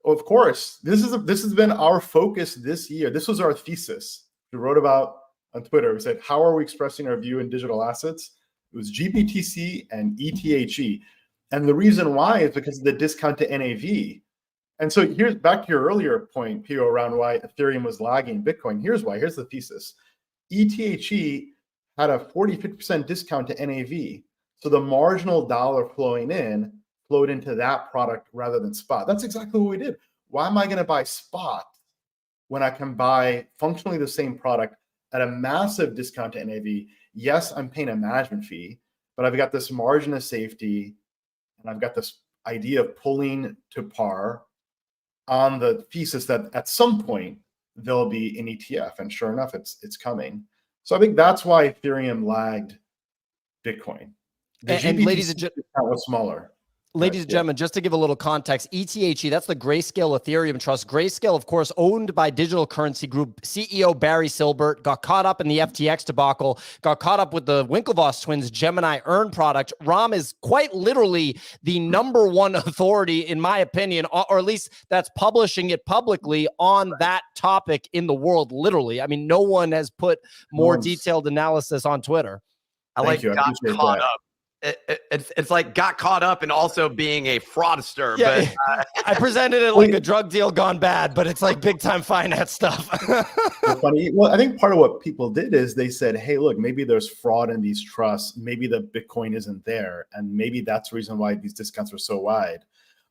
Of course, this has been our focus this year. This was our thesis. We wrote about on Twitter. We said, how are we expressing our view in digital assets? It was GBTC and ETHE. And the reason why is because of the discount to NAV. And so here's back to your earlier point, Pio, around why Ethereum was lagging Bitcoin. Here's why. Here's the thesis. ETHE had a 40-50% discount to NAV. So the marginal dollar flowing in flowed into that product rather than spot. That's exactly what we did. Why am I going to buy spot when I can buy functionally the same product at a massive discount to NAV? Yes, I'm paying a management fee, but I've got this margin of safety, and I've got this idea of pulling to par on the thesis that at some point there'll be an ETF, and sure enough, it's coming. So I think that's why Ethereum lagged Bitcoin. The and ladies and gentlemen, was smaller. Ladies and gentlemen, just to give a little context, ETHE, that's the Grayscale Ethereum Trust. Grayscale, of course, owned by Digital Currency Group. CEO Barry Silbert got caught up in the FTX debacle, got caught up with the Winklevoss twins Gemini Earn product. Ram is quite literally the #1 authority, in my opinion, or at least that's publishing it publicly on that topic in the world, literally. I mean, no one has put more detailed analysis on Twitter. I like got caught up. It's like got caught up and also being a fraudster. Yeah, but I presented it like a drug deal gone bad, but it's like big time finance stuff. Funny. Well, I think part of what people did is they said, hey, look, maybe there's fraud in these trusts. Maybe the Bitcoin isn't there. And maybe that's the reason why these discounts are so wide.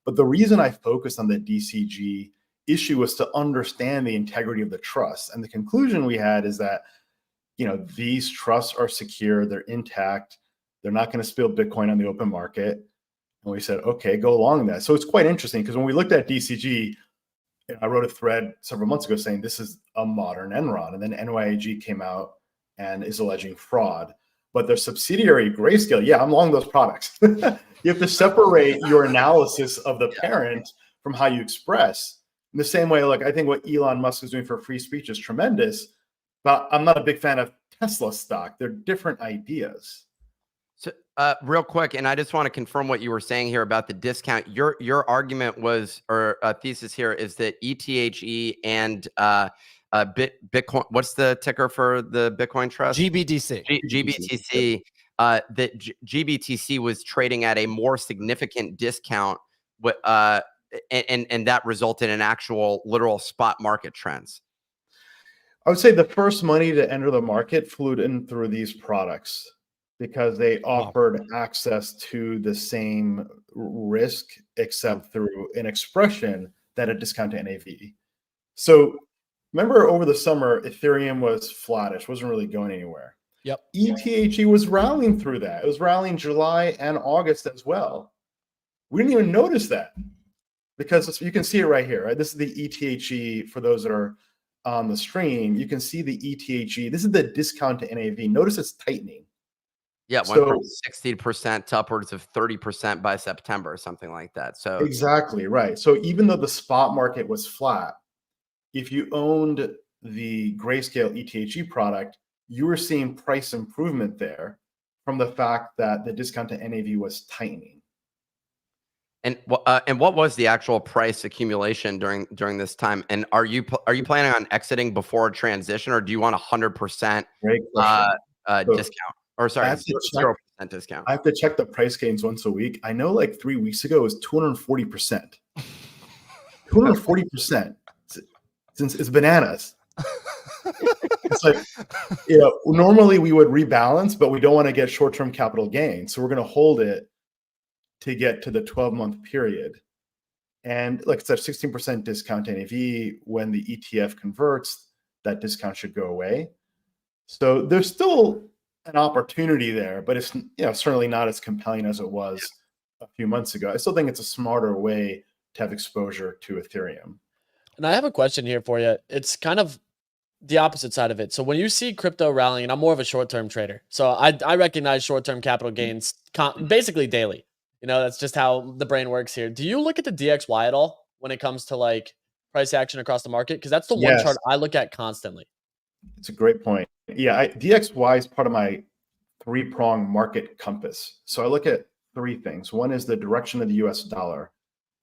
But the reason I focused on the DCG issue was to understand the integrity of the trust. And the conclusion we had is that, these trusts are secure, they're intact. They're not going to spill Bitcoin on the open market. And we said, okay, go along that. So it's quite interesting because when we looked at DCG, I wrote a thread several months ago saying this is a modern Enron. And then NYAG came out and is alleging fraud. But their subsidiary Grayscale, yeah, I'm long those products. You have to separate your analysis of the parent from how you express. In the same way, I think what Elon Musk is doing for free speech is tremendous. But I'm not a big fan of Tesla stock. They're different ideas. So, real quick, and I just want to confirm what you were saying here about the discount. Your argument was, or thesis here, is that ETHE and Bitcoin. What's the ticker for the Bitcoin Trust? GBTC. GBTC. That GBTC was trading at a more significant discount, and that resulted in actual literal spot market trends. I would say the first money to enter the market flowed in through these products, because they offered access to the same risk, except through an expression that a discount to NAV. So remember over the summer, Ethereum was flattish, wasn't really going anywhere. Yep. ETHE was rallying through that. It was rallying July and August as well. We didn't even notice that because you can see it right here, right? This is the ETHE for those that are on the stream, you can see the ETHE. This is the discount to NAV. Notice it's tightening. Yeah, it went from 60% to upwards of 30% by September, something like that. So exactly right. So even though the spot market was flat, if you owned the Grayscale ETHE product, you were seeing price improvement there from the fact that the discount to NAV was tightening. And what was the actual price accumulation during this time? And are you planning on exiting before a transition, or do you want 100% discount? Or sorry, 0% discount. I have to check the price gains once a week. I know like 3 weeks ago it was 240%. 240%. Since it's bananas. It's like, normally we would rebalance, but we don't want to get short-term capital gain. So we're going to hold it to get to the 12-month period. And like it's a 16% discount to NAV. When the ETF converts, that discount should go away. So there's still an opportunity there, but it's certainly not as compelling as it was a few months ago. I still think it's a smarter way to have exposure to Ethereum. And I have a question here for you. It's kind of the opposite side of it. So when you see crypto rallying, and I'm more of a short-term trader, so I recognize short-term capital gains basically daily. That's just how the brain works here. Do you look at the DXY at all when it comes to like price action across the market? Because that's the one chart I look at constantly. It's a great point. Yeah, DXY is part of my three-pronged market compass. So I look at three things. One is the direction of the US dollar.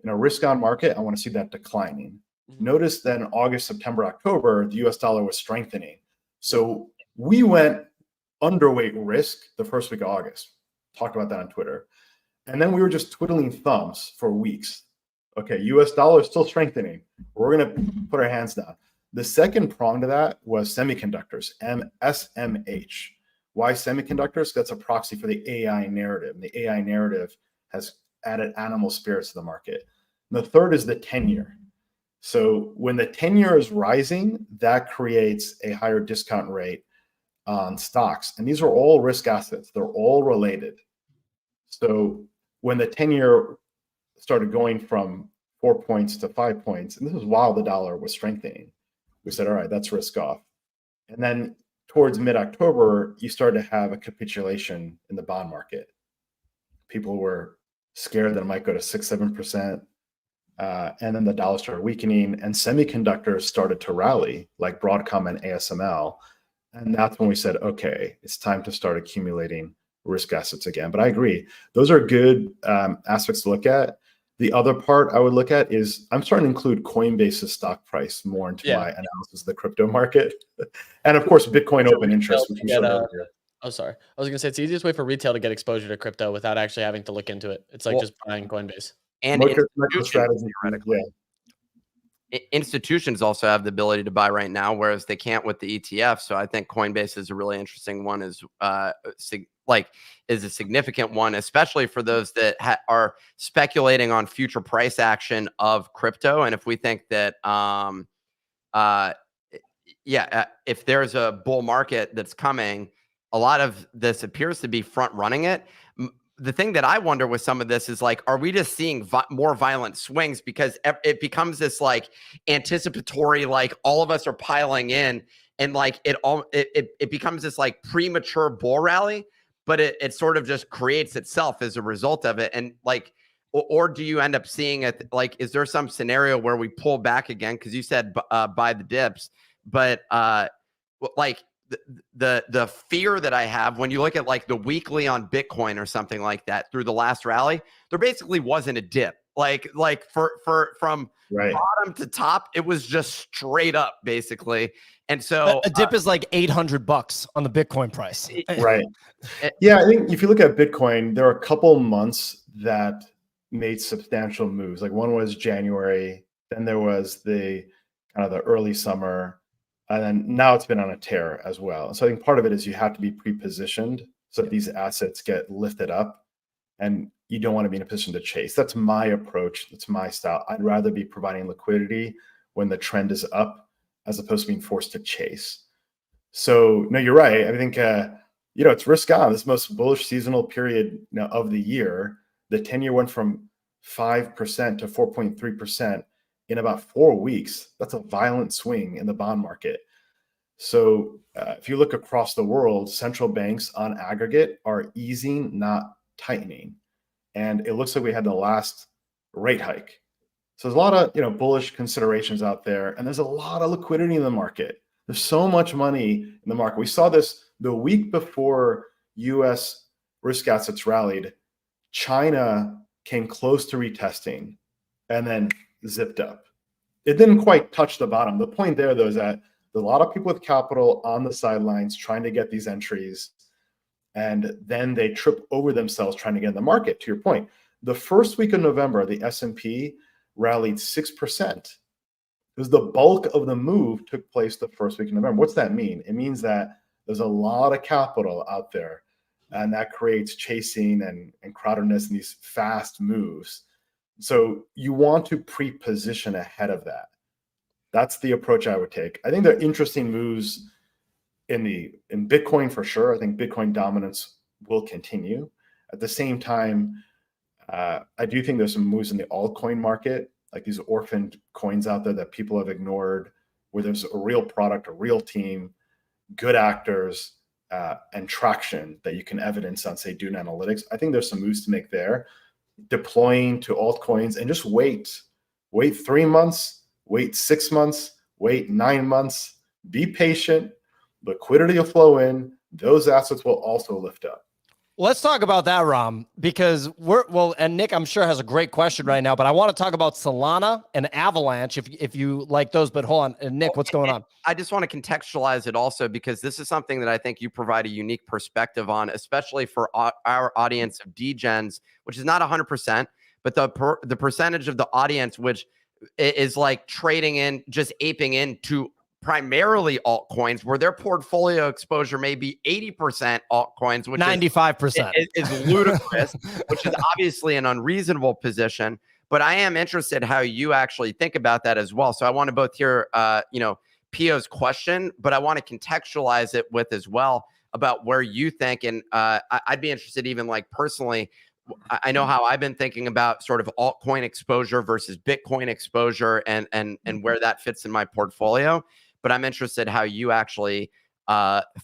In a risk-on market, I want to see that declining. Notice that in August, September, October, the US dollar was strengthening. So we went underweight risk the first week of August. Talked about that on Twitter. And then we were just twiddling thumbs for weeks. Okay, US dollar is still strengthening. We're going to put our hands down. The second prong to that was semiconductors, SMH. Why semiconductors? That's a proxy for the AI narrative. And the AI narrative has added animal spirits to the market. And the third is the 10-year. So when the 10-year is rising, that creates a higher discount rate on stocks. And these are all risk assets. They're all related. So when the 10-year started going from 4 points to 5 points, and this was while the dollar was strengthening, we said, all right, that's risk off. And then towards mid-October, you started to have a capitulation in the bond market. People were scared that it might go to 6-7%. And then the dollar started weakening, and semiconductors started to rally, like Broadcom and ASML. And that's when we said, okay, it's time to start accumulating risk assets again. But I agree, those are good aspects to look at. The other part I would look at is I'm starting to include Coinbase's stock price more into my analysis of the crypto market. And of course, Bitcoin open interest, which we showed earlier. Oh, sorry. I was going to say, it's the easiest way for retail to get exposure to crypto without actually having to look into it. It's like just buying Coinbase. And institutions also have the ability to buy right now, whereas they can't with the ETF. So I think Coinbase is a really interesting one, is a significant one, especially for those that are speculating on future price action of crypto. And if we think that, if there's a bull market that's coming, a lot of this appears to be front running it. The thing that I wonder with some of this is like, are we just seeing more violent swings because it becomes this like anticipatory, like all of us are piling in, and like it becomes this like premature bull rally, but it sort of just creates itself as a result of it. And like, or do you end up seeing it? Like, is there some scenario where we pull back again? Cause you said buy the dips, but like, the fear that I have when you look at like the weekly on Bitcoin or something like that through the last rally, there basically wasn't a dip. Like from bottom to top, it was just straight up basically. And so a dip is like $800 on the Bitcoin price. Right. Yeah, I think if you look at Bitcoin, there are a couple months that made substantial moves. Like one was January, then there was the kind of the early summer. And then now it's been on a tear as well. So I think part of it is you have to be pre-positioned so that these assets get lifted up, and you don't want to be in a position to chase. That's my approach. That's my style. I'd rather be providing liquidity when the trend is up as opposed to being forced to chase. So no, you're right. I think, it's risk on. This most bullish seasonal period of the year. The 10-year went from 5% to 4.3%. in about 4 weeks. That's a violent swing in the bond market. So if you look across the world, central banks on aggregate are easing, not tightening. And it looks like we had the last rate hike. So there's a lot of bullish considerations out there, and there's a lot of liquidity in the market. There's so much money in the market. We saw this the week before U.S. risk assets rallied. China came close to retesting and then zipped up. It didn't quite touch the bottom. The point there, though, is that there's a lot of people with capital on the sidelines trying to get these entries, and then they trip over themselves trying to get in the market. To your point, the first week of November, the S&P rallied 6%. It was the bulk of the move took place the first week of November. What's that mean? It means that there's a lot of capital out there, and that creates chasing and crowdedness in these fast moves. So you want to pre-position ahead of that. That's the approach I would take. I think there are interesting moves in Bitcoin for sure. I think Bitcoin dominance will continue. At the same time, I do think there's some moves in the altcoin market, like these orphaned coins out there that people have ignored, where there's a real product, a real team, good actors, and traction that you can evidence on, say, Dune Analytics. I think there's some moves to make there, deploying to altcoins, and just wait 3 months, wait 6 months, wait 9 months, be patient. Liquidity will flow in. Those assets will also lift up. Let's talk about that, Ram, because and Nick, I'm sure, has a great question right now, but I want to talk about Solana and Avalanche if you like those. But hold on, and Nick, what's going on? I just want to contextualize it also, because this is something that I think you provide a unique perspective on, especially for our audience of Degens, which is not 100%, but the percentage of the audience which is like trading in, just aping into primarily altcoins, where their portfolio exposure may be 80% altcoins, which 95% is ludicrous, which is obviously an unreasonable position. But I am interested how you actually think about that as well. So I want to both hear, Pio's question, but I want to contextualize it with as well about where you think. And I'd be interested, even like personally, I know how I've been thinking about sort of altcoin exposure versus Bitcoin exposure and where that fits in my portfolio. But I'm interested how you actually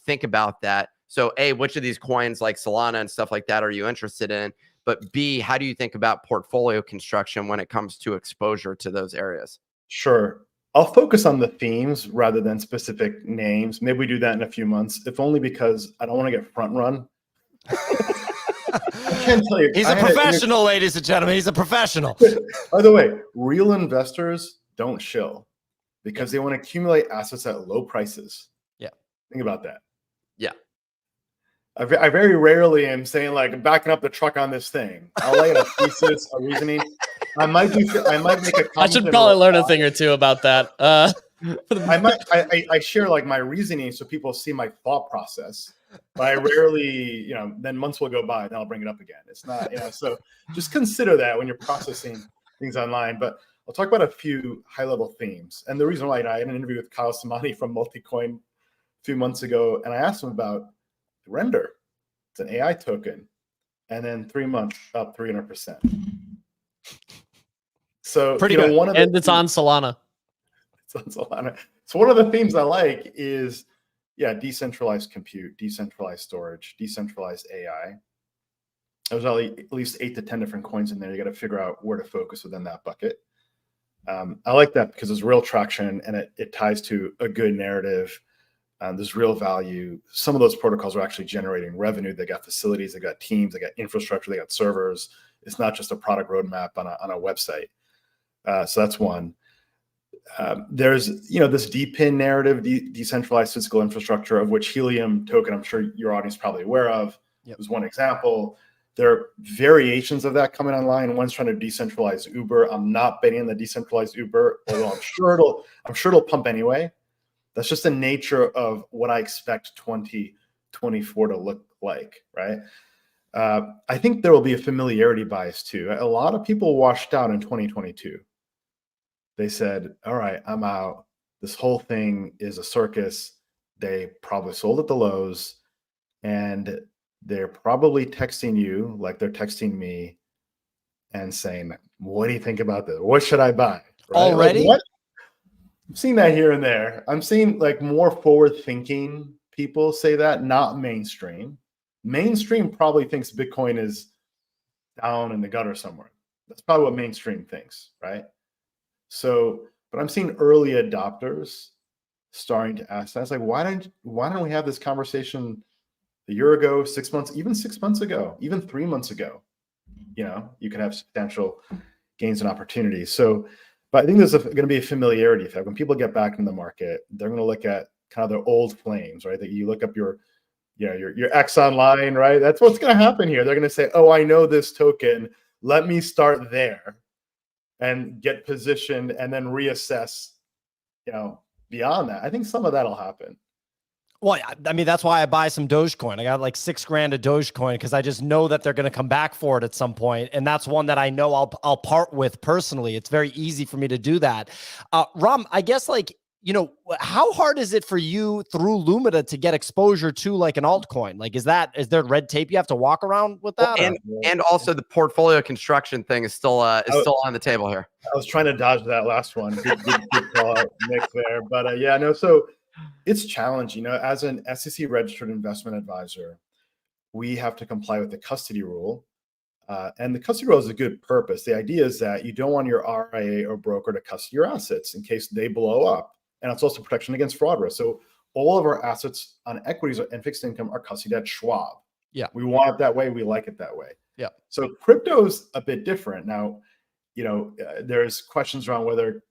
think about that. So A, which of these coins like Solana and stuff like that are you interested in? But B, how do you think about portfolio construction when it comes to exposure to those areas? Sure. I'll focus on the themes rather than specific names. Maybe we do that in a few months, if only because I don't want to get front run. I can't tell you. He's a professional, ladies and gentlemen. He's a professional. By the way, real investors don't shill because they want to accumulate assets at low prices. Yeah. Think about that. Yeah. I very rarely am saying like backing up the truck on this thing. I'll lay a thesis, a reasoning. I might make a comment. I should probably learn a thing or two about that. I share like my reasoning so people see my thought process. But I rarely, then months will go by, then I'll bring it up again. It's not, so just consider that when you're processing things online. But I'll talk about a few high-level themes. And the reason why I had an interview with Kyle Samani from Multicoin a few months ago, and I asked him about Render. It's an AI token. And then 3 months, up 300%. So, pretty good. One of and it's on Solana. It's on Solana. So one of the themes I like is, decentralized compute, decentralized storage, decentralized AI. There's at least 8 to 10 different coins in there. You got to figure out where to focus within that bucket. I like that because there's real traction and it ties to a good narrative. There's real value. Some of those protocols are actually generating revenue. They got facilities, they got teams, they got infrastructure, they got servers. It's not just a product roadmap on a website. So that's one. There's this DePIN narrative, decentralized physical infrastructure, of which Helium token, I'm sure your audience is probably aware of, is one example. There are variations of that coming online. One's trying to decentralize Uber. I'm not betting on the decentralized Uber, although I'm sure it'll pump anyway. That's just the nature of what I expect 2024 to look like, right? I think there will be a familiarity bias too. A lot of people washed out in 2022. They said, all right, I'm out. This whole thing is a circus. They probably sold at the lows, and they're probably texting you like they're texting me and saying, what do you think about this? What should I buy? right? Already? Like, what? I'm seeing that here and there. I'm seeing like more forward-thinking people say that, not mainstream. Mainstream probably thinks Bitcoin is down in the gutter somewhere. That's probably what mainstream thinks, right? So, but I'm seeing early adopters starting to ask that. It's like, why don't we have this conversation a year ago, 6 months, even 6 months ago, even 3 months ago? You could have substantial gains and opportunities. So, but I think there's going to be a familiarity effect. When people get back in the market, they're going to look at kind of their old flames, right? That you look up your X online, right? That's what's going to happen here. They're going to say, oh, I know this token. Let me start there and get positioned and then reassess, beyond that. I think some of that'll happen. Well, I mean, that's why I buy some Dogecoin. I got like $6,000 of Dogecoin because I just know that they're going to come back for it at some point, and that's one that I know I'll part with personally. It's very easy for me to do that. Ram, I guess how hard is it for you through Lumida to get exposure to like an altcoin? Like, is there red tape you have to walk around with that? Well, and also the portfolio construction thing is still on the table here. I was trying to dodge that last one. Good call out, Nick there. But so it's challenging. As an SEC registered investment advisor, we have to comply with the custody rule. And the custody rule is a good purpose. The idea is that you don't want your RIA or broker to custody your assets in case they blow up. And it's also protection against fraud risk. So all of our assets on equities and fixed income are custodied at Schwab. Yeah. We want it that way. We like it that way. Yeah. So crypto's a bit different. Now, there's questions around whether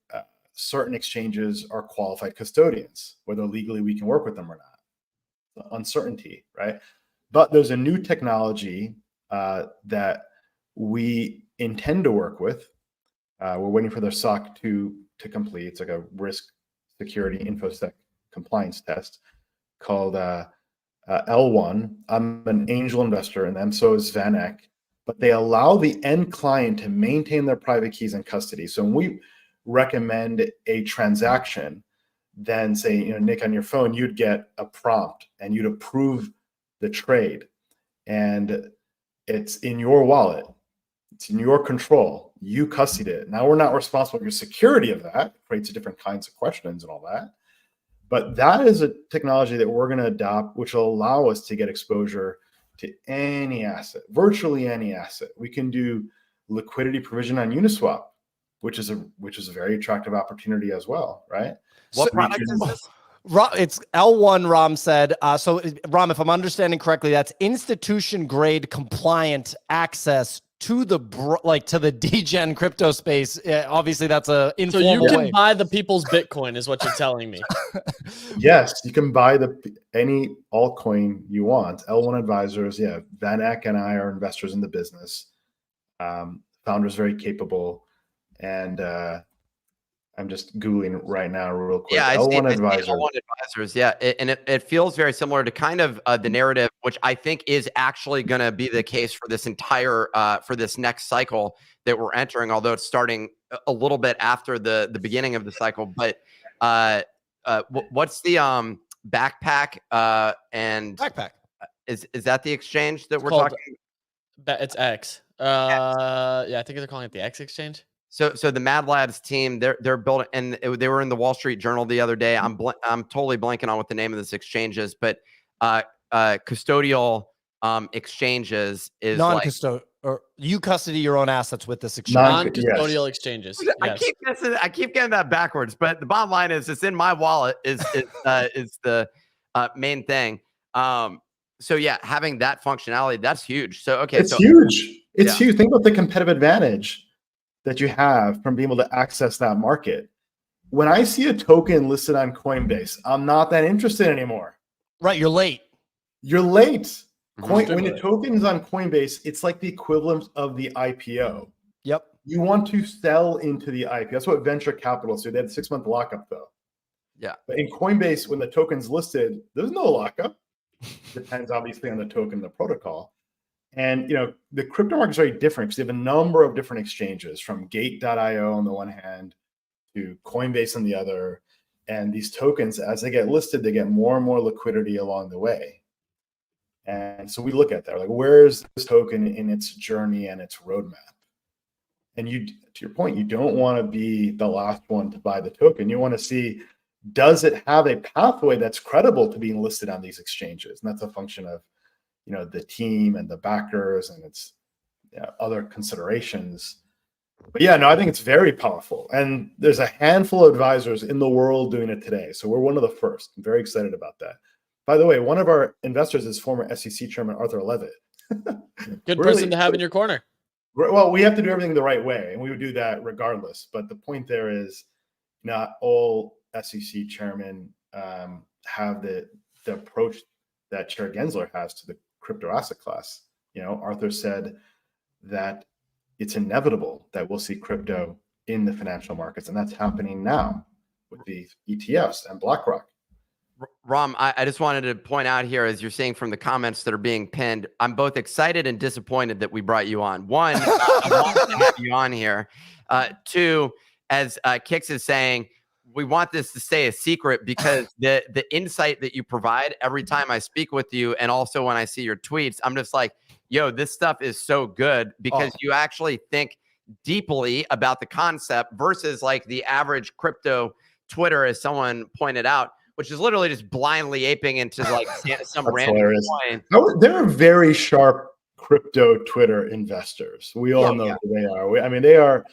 certain exchanges are qualified custodians, whether legally we can work with them or not. Uncertainty, right? But there's a new technology that we intend to work with. We're waiting for their SOC to complete. It's like a risk security infosec compliance test called L1. I'm an angel investor in them, so is Van Eck. But they allow the end client to maintain their private keys in custody. So when we recommend a transaction, then say, Nick, on your phone, you'd get a prompt and you'd approve the trade. And it's in your wallet. It's in your control. You custody it. Now, we're not responsible for your security of that. It creates different kinds of questions and all that. But that is a technology that we're going to adopt, which will allow us to get exposure to any asset, virtually any asset. We can do liquidity provision on Uniswap, which is a very attractive opportunity as well, right? What product is this? It's L1, Ram said. So, Ram, if I'm understanding correctly, that's institution grade compliant access to the degen crypto space. Obviously, that's a informal So you can way. buy the people's Bitcoin, is what you're telling me. Yes, you can buy any altcoin you want. L1 Advisors, Van Eck and I are investors in the business. Founder's very capable, and I'm just Googling right now real quick. Yeah, L1 Advisors. L1 Advisors, yeah. It feels very similar to kind of the narrative, which I think is actually going to be the case for this entire, for this next cycle that we're entering, although it's starting a little bit after the beginning of the cycle. But what's the backpack and Backpack? Is that the exchange that we're called- talking? It's X. Yeah, I think they're calling it the X exchange. So the Mad Lads team, they're building, and they were in the Wall Street Journal the other day. I'm totally blanking on what the name of this exchange is, but custodial exchanges is Non-custodial, or you custody your own assets with this exchange. Non-custodial exchanges. I Yes. I keep getting that backwards, but the bottom line is it's in my wallet is the main thing. So yeah, having that functionality, that's huge. So okay, it's huge. It's huge. Think about the competitive advantage that you have from being able to access that market. When I see a token listed on Coinbase, I'm not that interested anymore. Right, you're late. You're late. Mhm. When a token is on Coinbase, it's like the equivalent of the IPO. Yep. You want to sell into the IPO. That's what venture capitalists do. They had a 6-month lockup though. Yeah. But in Coinbase, when the token's listed, there's no lockup. Depends obviously on the token and the protocol. And the crypto market is very different because they have a number of different exchanges, from Gate.io on the one hand to Coinbase on the other. And these tokens, as they get listed, they get more and more liquidity along the way. And so we look at that, like, where is this token in its journey and its roadmap? And you, to your point, you don't want to be the last one to buy the token. You want to see, does it have a pathway that's credible to being listed on these exchanges? And that's a function of, the team and the backers and its other considerations. But yeah, no, I think it's very powerful. And there's a handful of advisors in the world doing it today. So we're one of the first. I'm very excited about that. By the way, one of our investors is former SEC chairman Arthur Levitt. Good person to have in your corner. Well, we have to do everything the right way, and we would do that regardless. But the point there is, not all SEC chairmen have the approach that Chair Gensler has to the crypto asset class. Arthur said that it's inevitable that we'll see crypto in the financial markets, and that's happening now with the ETFs and BlackRock. Ram, I just wanted to point out here, as you're seeing from the comments that are being pinned, I'm both excited and disappointed that we brought you on. One, I want to have you on here. Two, as Kix is saying, we want this to stay a secret because the insight that you provide every time I speak with you, and also when I see your tweets, I'm just like, yo, this stuff is so good because you actually think deeply about the concept versus like the average crypto Twitter, as someone pointed out, which is literally just blindly aping into like some random coin. There are very sharp crypto Twitter investors. We all know who they are. They are,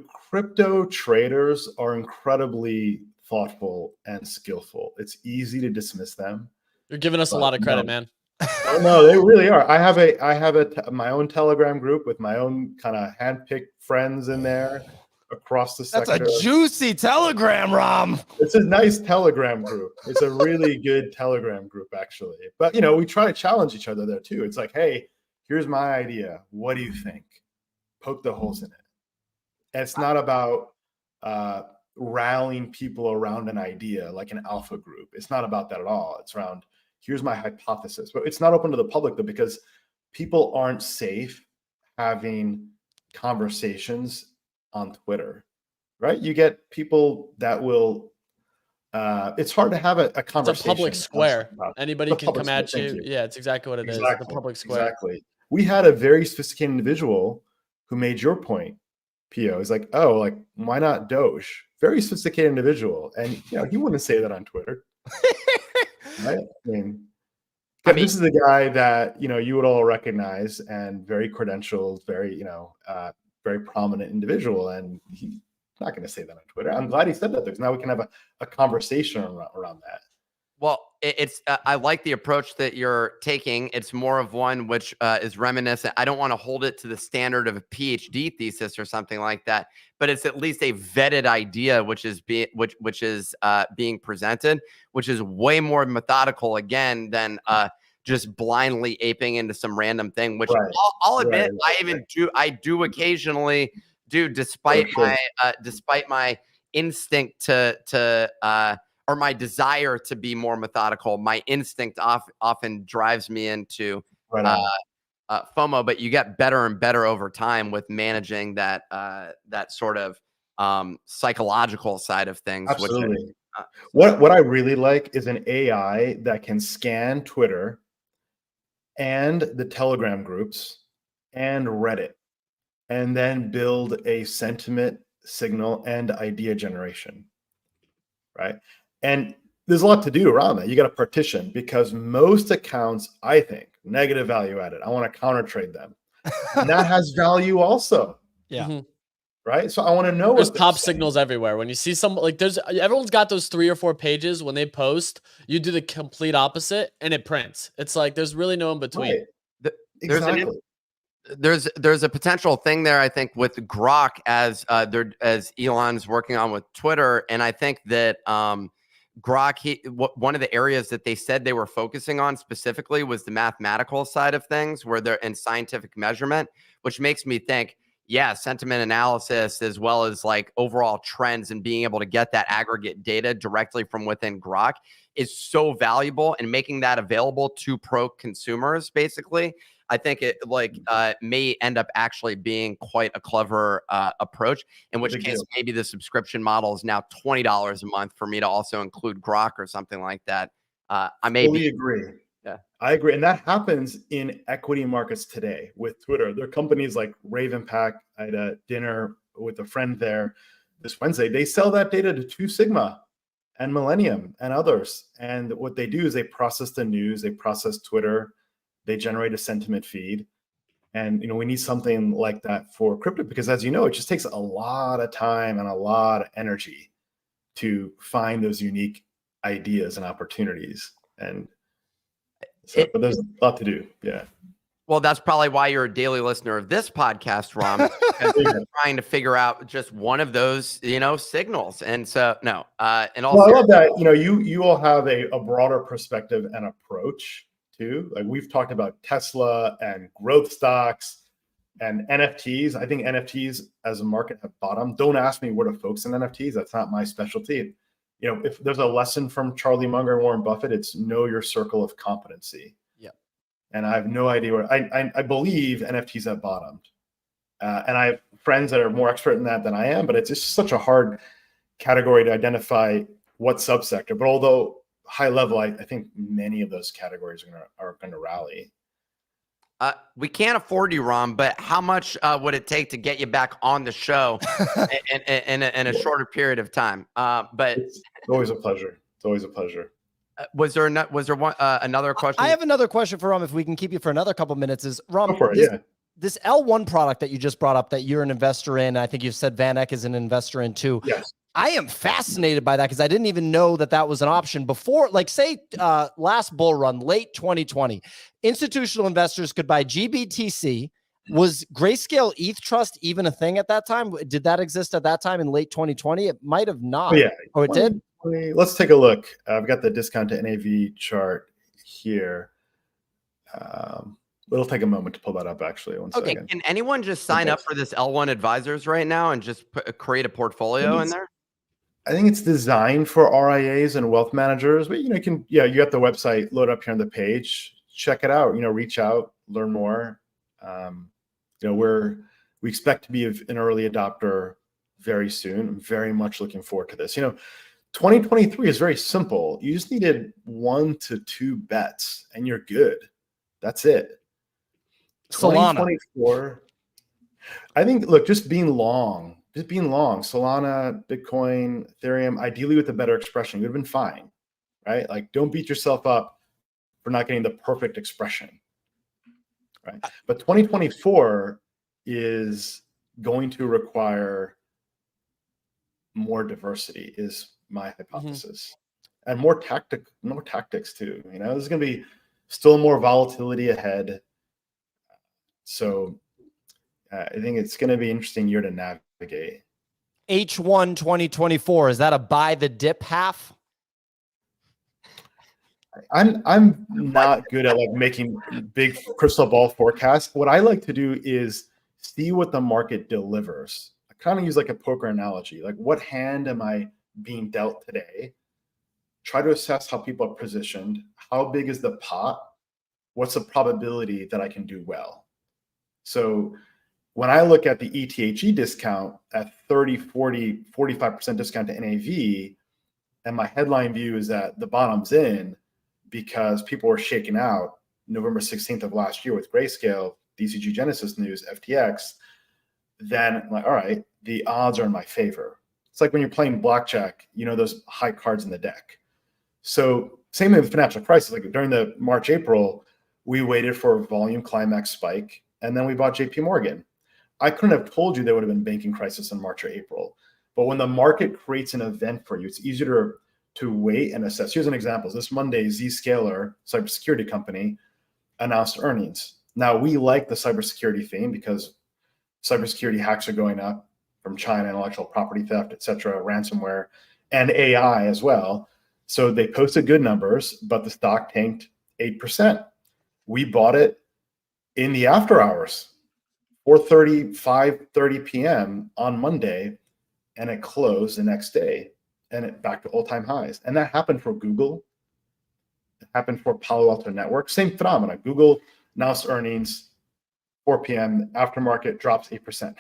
crypto traders are incredibly thoughtful and skillful. It's easy to dismiss them. You're giving us a lot of credit, man. Oh, no, they really are. I have my own Telegram group with my own kind of handpicked friends in there across the sector. That's a juicy Telegram, Ram. It's a nice Telegram group. It's a really good Telegram group, actually. But, we try to challenge each other there, too. It's like, hey, here's my idea. What do you think? Poke the holes in it. And it's not about rallying people around an idea like an alpha group. It's not about that at all. It's around, here's my hypothesis. But it's not open to the public, though, because people aren't safe having conversations on Twitter, right? You get people that will, it's hard to have a conversation. It's a public square. Anybody can come at you. Yeah, it's exactly what it is. The public square. Exactly. We had a very sophisticated individual who made your point, Pio. He's like, oh, like, why not Doge? Very sophisticated individual. And, he wouldn't say that on Twitter. Right? This is the guy that, you would all recognize and very credentialed, very, very prominent individual. And he's not going to say that on Twitter. I'm glad he said that, because now we can have a conversation around that. Well, it's I like the approach that you're taking. It's more of one which is reminiscent. I don't want to hold it to the standard of a PhD thesis or something like that, but it's at least a vetted idea, which is being presented, which is way more methodical again than just blindly aping into some random thing. Which I'll admit, I do occasionally do, despite my instinct to or my desire to be more methodical. My instinct often drives me into FOMO, but you get better and better over time with managing that sort of psychological side of things. Absolutely. What I really like is an AI that can scan Twitter and the Telegram groups and Reddit, and then build a sentiment signal and idea generation, right? And there's a lot to do around that. You got to partition, because most accounts, I think, negative value added. I want to counter trade them. And that has value also. Yeah. Mm-hmm. Right. So I want to know. There's pop signals everywhere. When you see some, like, everyone's got those 3 or 4 pages. When they post, you do the complete opposite and it prints. It's like, there's really no in between. Right. Exactly. There's a potential thing there, I think, with Grok as Elon's working on with Twitter. And I think that Grok, one of the areas that they said they were focusing on specifically was the mathematical side of things, where they're in scientific measurement, which makes me think, yeah, sentiment analysis, as well as like overall trends, and being able to get that aggregate data directly from within Grok is so valuable, and making that available to pro consumers, basically. I think it may end up actually being quite a clever approach, in which case maybe the subscription model is now $20 a month for me to also include Grok or something like that. I may fully agree. I agree. And that happens in equity markets today with Twitter. There are companies like Ravenpack. I had a dinner with a friend there this Wednesday. They sell that data to Two Sigma and Millennium and others. And what they do is they process the news, they process Twitter, they generate a sentiment feed. And we need something like that for crypto because, as you know, it just takes a lot of time and a lot of energy to find those unique ideas and opportunities. And so, but there's a lot to do. Yeah. Well, that's probably why you're a daily listener of this podcast, Rom, because you're trying to figure out just one of those, signals. And so, no, and also, well, I love that. You all have a broader perspective and approach too. Like we've talked about Tesla and growth stocks and NFTs. I think NFTs as a market have bottomed. Don't ask me where to focus in NFTs. That's not my specialty. If there's a lesson from Charlie Munger and Warren Buffett, it's know your circle of competency. Yeah. And I have no idea where I believe NFTs have bottomed. And I have friends that are more expert in that than I am, but it's just such a hard category to identify what subsector. But although high level, I think many of those categories are going to rally. We can't afford you, Rom, but how much would it take to get you back on the show in a shorter period of time? But it's always a pleasure. It's always a pleasure. Was there one another question? I have another question for Rom. If we can keep you for another couple minutes, is Rom, Go for it, this L1 product that you just brought up that you're an investor in, I think you've said Van Eck is an investor in too. Yes. I am fascinated by that because I didn't even know that was an option before. Like, say, last bull run, late 2020, institutional investors could buy GBTC. Was Grayscale ETH Trust even a thing at that time? Did that exist at that time in late 2020? It might have not. Yeah. Oh, it did? Let's take a look. I've got the discount to NAV chart here. It'll take a moment to pull that up, actually. One second. Can anyone just sign up for this L1 Advisors right now and just create a portfolio in there? I think it's designed for RIAs and wealth managers, but you got the website load up here on the page. Check it out. Reach out, learn more. We expect to be an early adopter very soon. I'm very much looking forward to this. 2023 is very simple. You just needed 1 to 2 bets, and you're good. That's it. Solana. 2024. I think. Look, just being long. Solana, Bitcoin, Ethereum, ideally with a better expression, would have been fine, right? Like, don't beat yourself up for not getting the perfect expression, right? But 2024 is going to require more diversity, is my hypothesis, and more tactics too. There's going to be still more volatility ahead, so I think it's going to be an interesting year to navigate. H1 2024, is that a buy the dip half? I'm not good at making big crystal ball forecasts. What I like to do is see what the market delivers. I kind of use a poker analogy. What hand am I being dealt today? Try to assess how people are positioned. How big is the pot? What's the probability that I can do well? So when I look at the ATHE discount at 30, 40, 45% discount to NAV, and my headline view is that the bottom's in because people were shaken out November 16th of last year with Grayscale, DCG Genesis news, FTX, then I'm like, all right, the odds are in my favor. It's like when you're playing blackjack, those high cards in the deck. So same thing with financial crisis. During the March, April, we waited for a volume climax spike, and then we bought JP Morgan. I couldn't have told you there would have been banking crisis in March or April. But when the market creates an event for you, it's easier to wait and assess. Here's an example. This Monday, Zscaler, cybersecurity company, announced earnings. Now, we like the cybersecurity theme because cybersecurity hacks are going up from China, intellectual property theft, et cetera, ransomware, and AI as well. So they posted good numbers, but the stock tanked 8%. We bought it in the after hours. 4:30, 5:30 p.m. on Monday, and it closed the next day, and it back to all-time highs. And that happened for Google. It happened for Palo Alto Networks. Same phenomena. Google announced earnings, 4 p.m. Aftermarket drops 8%.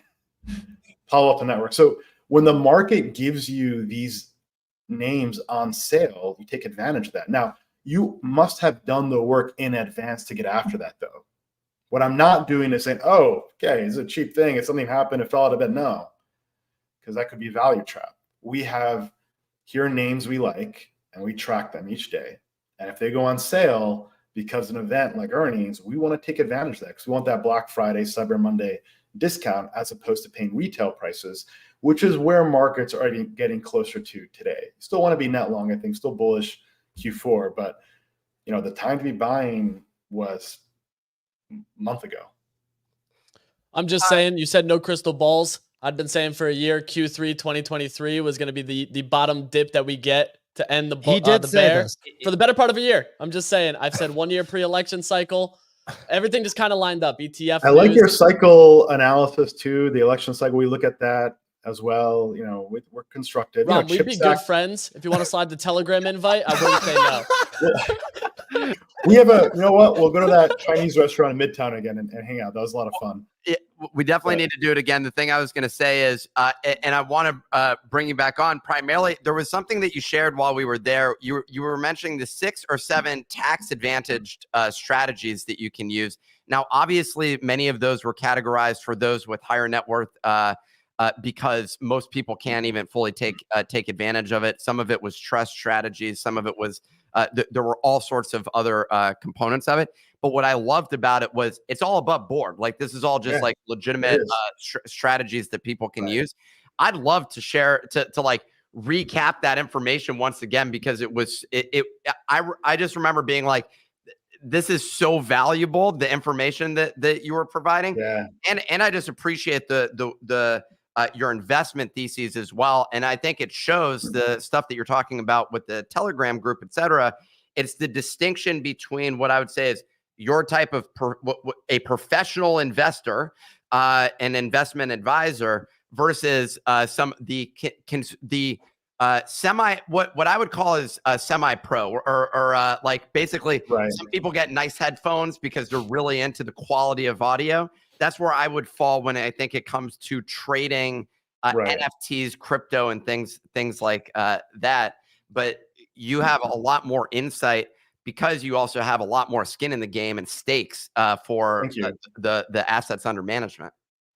Palo Alto Networks. So when the market gives you these names on sale, you take advantage of that. Now, You must have done the work in advance to get after that, though. What I'm not doing is saying, oh, okay, it's a cheap thing. If something happened, it fell out of bed. No, because that could be a value trap. We have here names we like, and we track them each day. And if they go on sale because of an event like earnings, we want to take advantage of that because we want that Black Friday, Cyber Monday discount as opposed to paying retail prices, which is where markets are getting closer to today. Still want to be net long, I think, still bullish Q4, but the time to be buying was a month ago. I'm just saying, you said no crystal balls. I'd been saying for a year, Q3 2023 was going to be the bottom dip that we get to end the He did the say bear this. for the better part of a year. I'm just saying, I've said 1 year pre-election cycle. Everything just kind of lined up. ETF I like news. your cycle analysis too. The election cycle, we look at that as well. We're constructive. Rob, we'd be good friends. If you want to slide the Telegram invite, I wouldn't say no. We have we'll go to that Chinese restaurant in Midtown again and hang out. That was a lot of fun. We definitely need to do it again. The thing I was going to say is, and I want to bring you back on. Primarily, there was something that you shared while we were there. You were mentioning the 6 or 7 tax-advantaged strategies that you can use. Now, obviously, many of those were categorized for those with higher net worth because most people can't even fully take advantage of it. Some of it was trust strategies. Some of it was there were all sorts of other components of it. But what I loved about it was it's all above board. Like this is all just like legitimate strategies that people can use. I'd love to share to like recap that information once again, because it was I just remember being like, this is so valuable, the information that you were providing. Yeah. And I just appreciate the your investment theses as well. And I think it shows the stuff that you're talking about with the Telegram group, et cetera. It's the distinction between what I would say is your type of a professional investor, an investment advisor versus semi what I would call is semi-pro or like basically some people get nice headphones because they're really into the quality of audio. That's where I would fall when I think it comes to trading NFTs, crypto, and things like that. But you have a lot more insight because you also have a lot more skin in the game and stakes for the assets under management.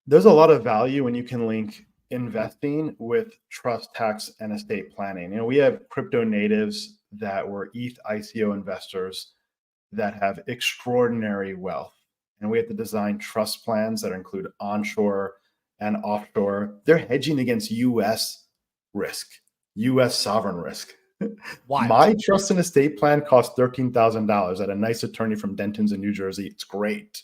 There's a lot of value when you can link investing with trust, tax, and estate planning. We have crypto natives that were ETH ICO investors that have extraordinary wealth. And we have to design trust plans that include onshore and offshore. They're hedging against U.S. risk, U.S. sovereign risk. Wow. My trust and estate plan cost $13,000 at a nice attorney from Denton's in New Jersey. It's great.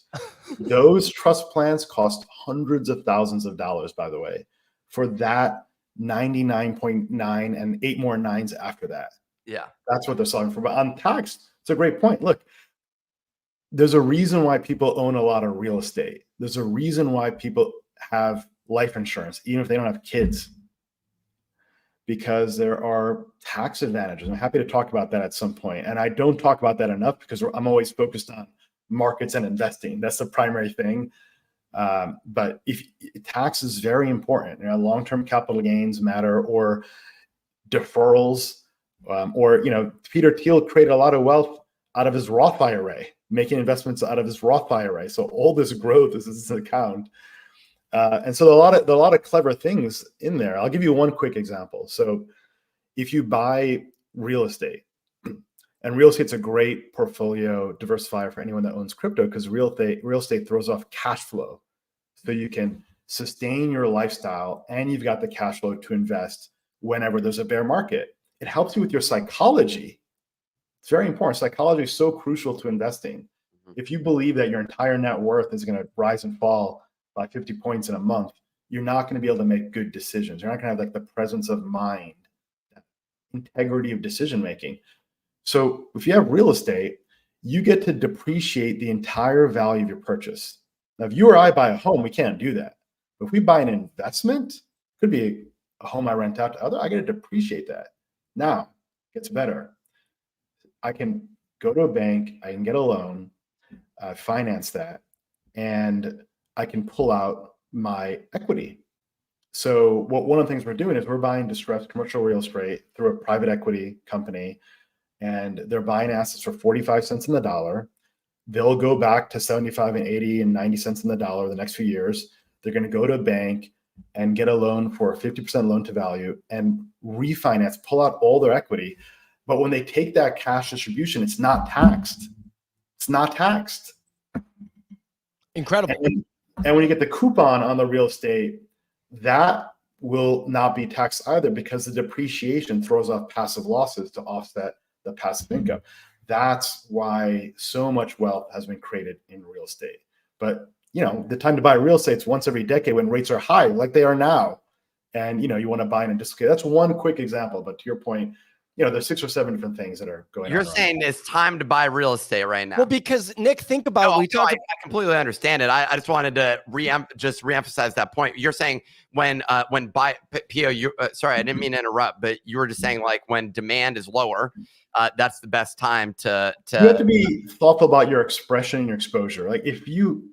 Those trust plans cost hundreds of thousands of dollars, by the way, for that 99.9 and 8 more nines after that. Yeah. That's what they're selling for. But on tax, it's a great point. Look, there's a reason why people own a lot of real estate. There's a reason why people have life insurance, even if they don't have kids, because there are tax advantages. I'm happy to talk about that at some point. And I don't talk about that enough because I'm always focused on markets and investing. That's the primary thing. But if tax is very important, long-term capital gains matter, or deferrals, or Peter Thiel created a lot of wealth out of his Roth IRA, making investments out of his Roth IRA. So all this growth is his account. And so a lot of clever things in there. I'll give you one quick example. So if you buy real estate, and real estate's a great portfolio diversifier for anyone that owns crypto, because real estate throws off cash flow. So you can sustain your lifestyle and you've got the cash flow to invest whenever there's a bear market. It helps you with your psychology. It's very important. Psychology is so crucial to investing. If you believe that your entire net worth is going to rise and fall by 50 points in a month, you're not going to be able to make good decisions. You're not going to have the presence of mind, that integrity of decision making. So if you have real estate, you get to depreciate the entire value of your purchase. Now, if you or I buy a home, we can't do that. But if we buy an investment, could be a home I rent out to other, I get to depreciate that. Now, it gets better. I can go to a bank, I can get a loan, finance that, and I can pull out my equity. So one of the things we're doing is we're buying distressed commercial real estate through a private equity company and they're buying assets for 45 cents in the dollar. They'll go back to 75 and 80 and 90 cents in the dollar the next few years. They're going to go to a bank and get a loan for a 50% loan to value and refinance, pull out all their equity. But when they take that cash distribution, it's not taxed. It's not taxed. Incredible. And when you get the coupon on the real estate, that will not be taxed either, because the depreciation throws off passive losses to offset the passive income. That's why so much wealth has been created in real estate. But the time to buy real estate is once every decade when rates are high, like they are now. And you want to buy in a discount. That's one quick example. But to your point, there's 6 or 7 different things that are going on. You're saying it's time to buy real estate right now. Well, because Nick, think about I completely understand it. I just wanted to reemphasize that point. You're saying when Pio, sorry, I didn't mean to interrupt, but you were just saying like when demand is lower, that's the best time to. You have to be thoughtful about your expression and your exposure. Like if you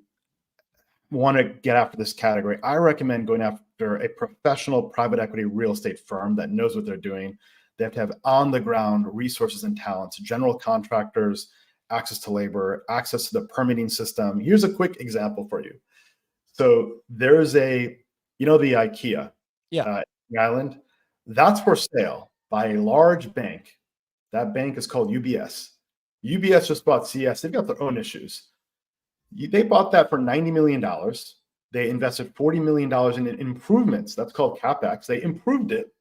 want to get after this category, I recommend going after a professional private equity real estate firm that knows what they're doing. They have to have on-the-ground resources and talents, general contractors, access to labor, access to the permitting system. Here's a quick example for you. So there's the IKEA island. That's for sale by a large bank. That bank is called UBS. UBS just bought CS. They've got their own issues. They bought that for $90 million. They invested $40 million in improvements. That's called CapEx. They improved it.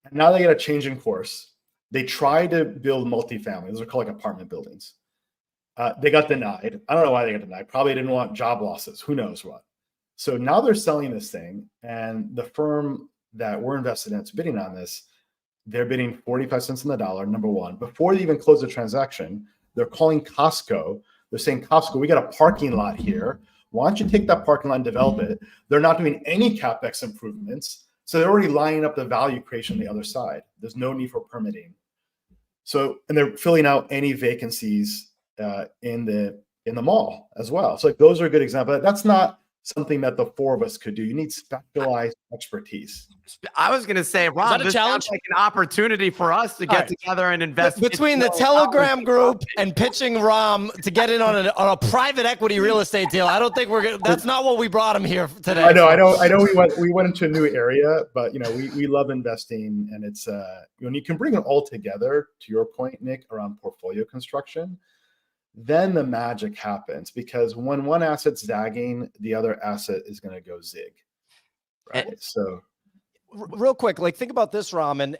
And now they get a change in course. They tried to build multifamily. Those are called like apartment buildings. They got denied. I don't know why they got denied. Probably didn't want job losses. Who knows what. So now they're selling this thing. And the firm that we're invested in, it's bidding on this. They're bidding 45 cents on the dollar, number one. Before they even close the transaction, they're calling Costco. They're saying, Costco, we got a parking lot here. Why don't you take that parking lot and develop it? They're not doing any CapEx improvements. So they're already lining up the value creation on the other side. There's no need for permitting. So, and they're filling out any vacancies in the mall as well. So like those are a good example. That's not something that the four of us could do. You need specialized expertise. I was going to say, Rob, this sounds like an opportunity for us to get together and invest. Between the Telegram group and pitching Rom to get in on a private equity real estate deal, I don't think we're going to, that's not what we brought him here today. I know we went into a new area, but we love investing, and it's when you can bring it all together, to your point, Nick, around portfolio construction, then the magic happens, because when one asset's zagging, the other asset is going to go zig. Right. So real quick, like think about this, Ram, and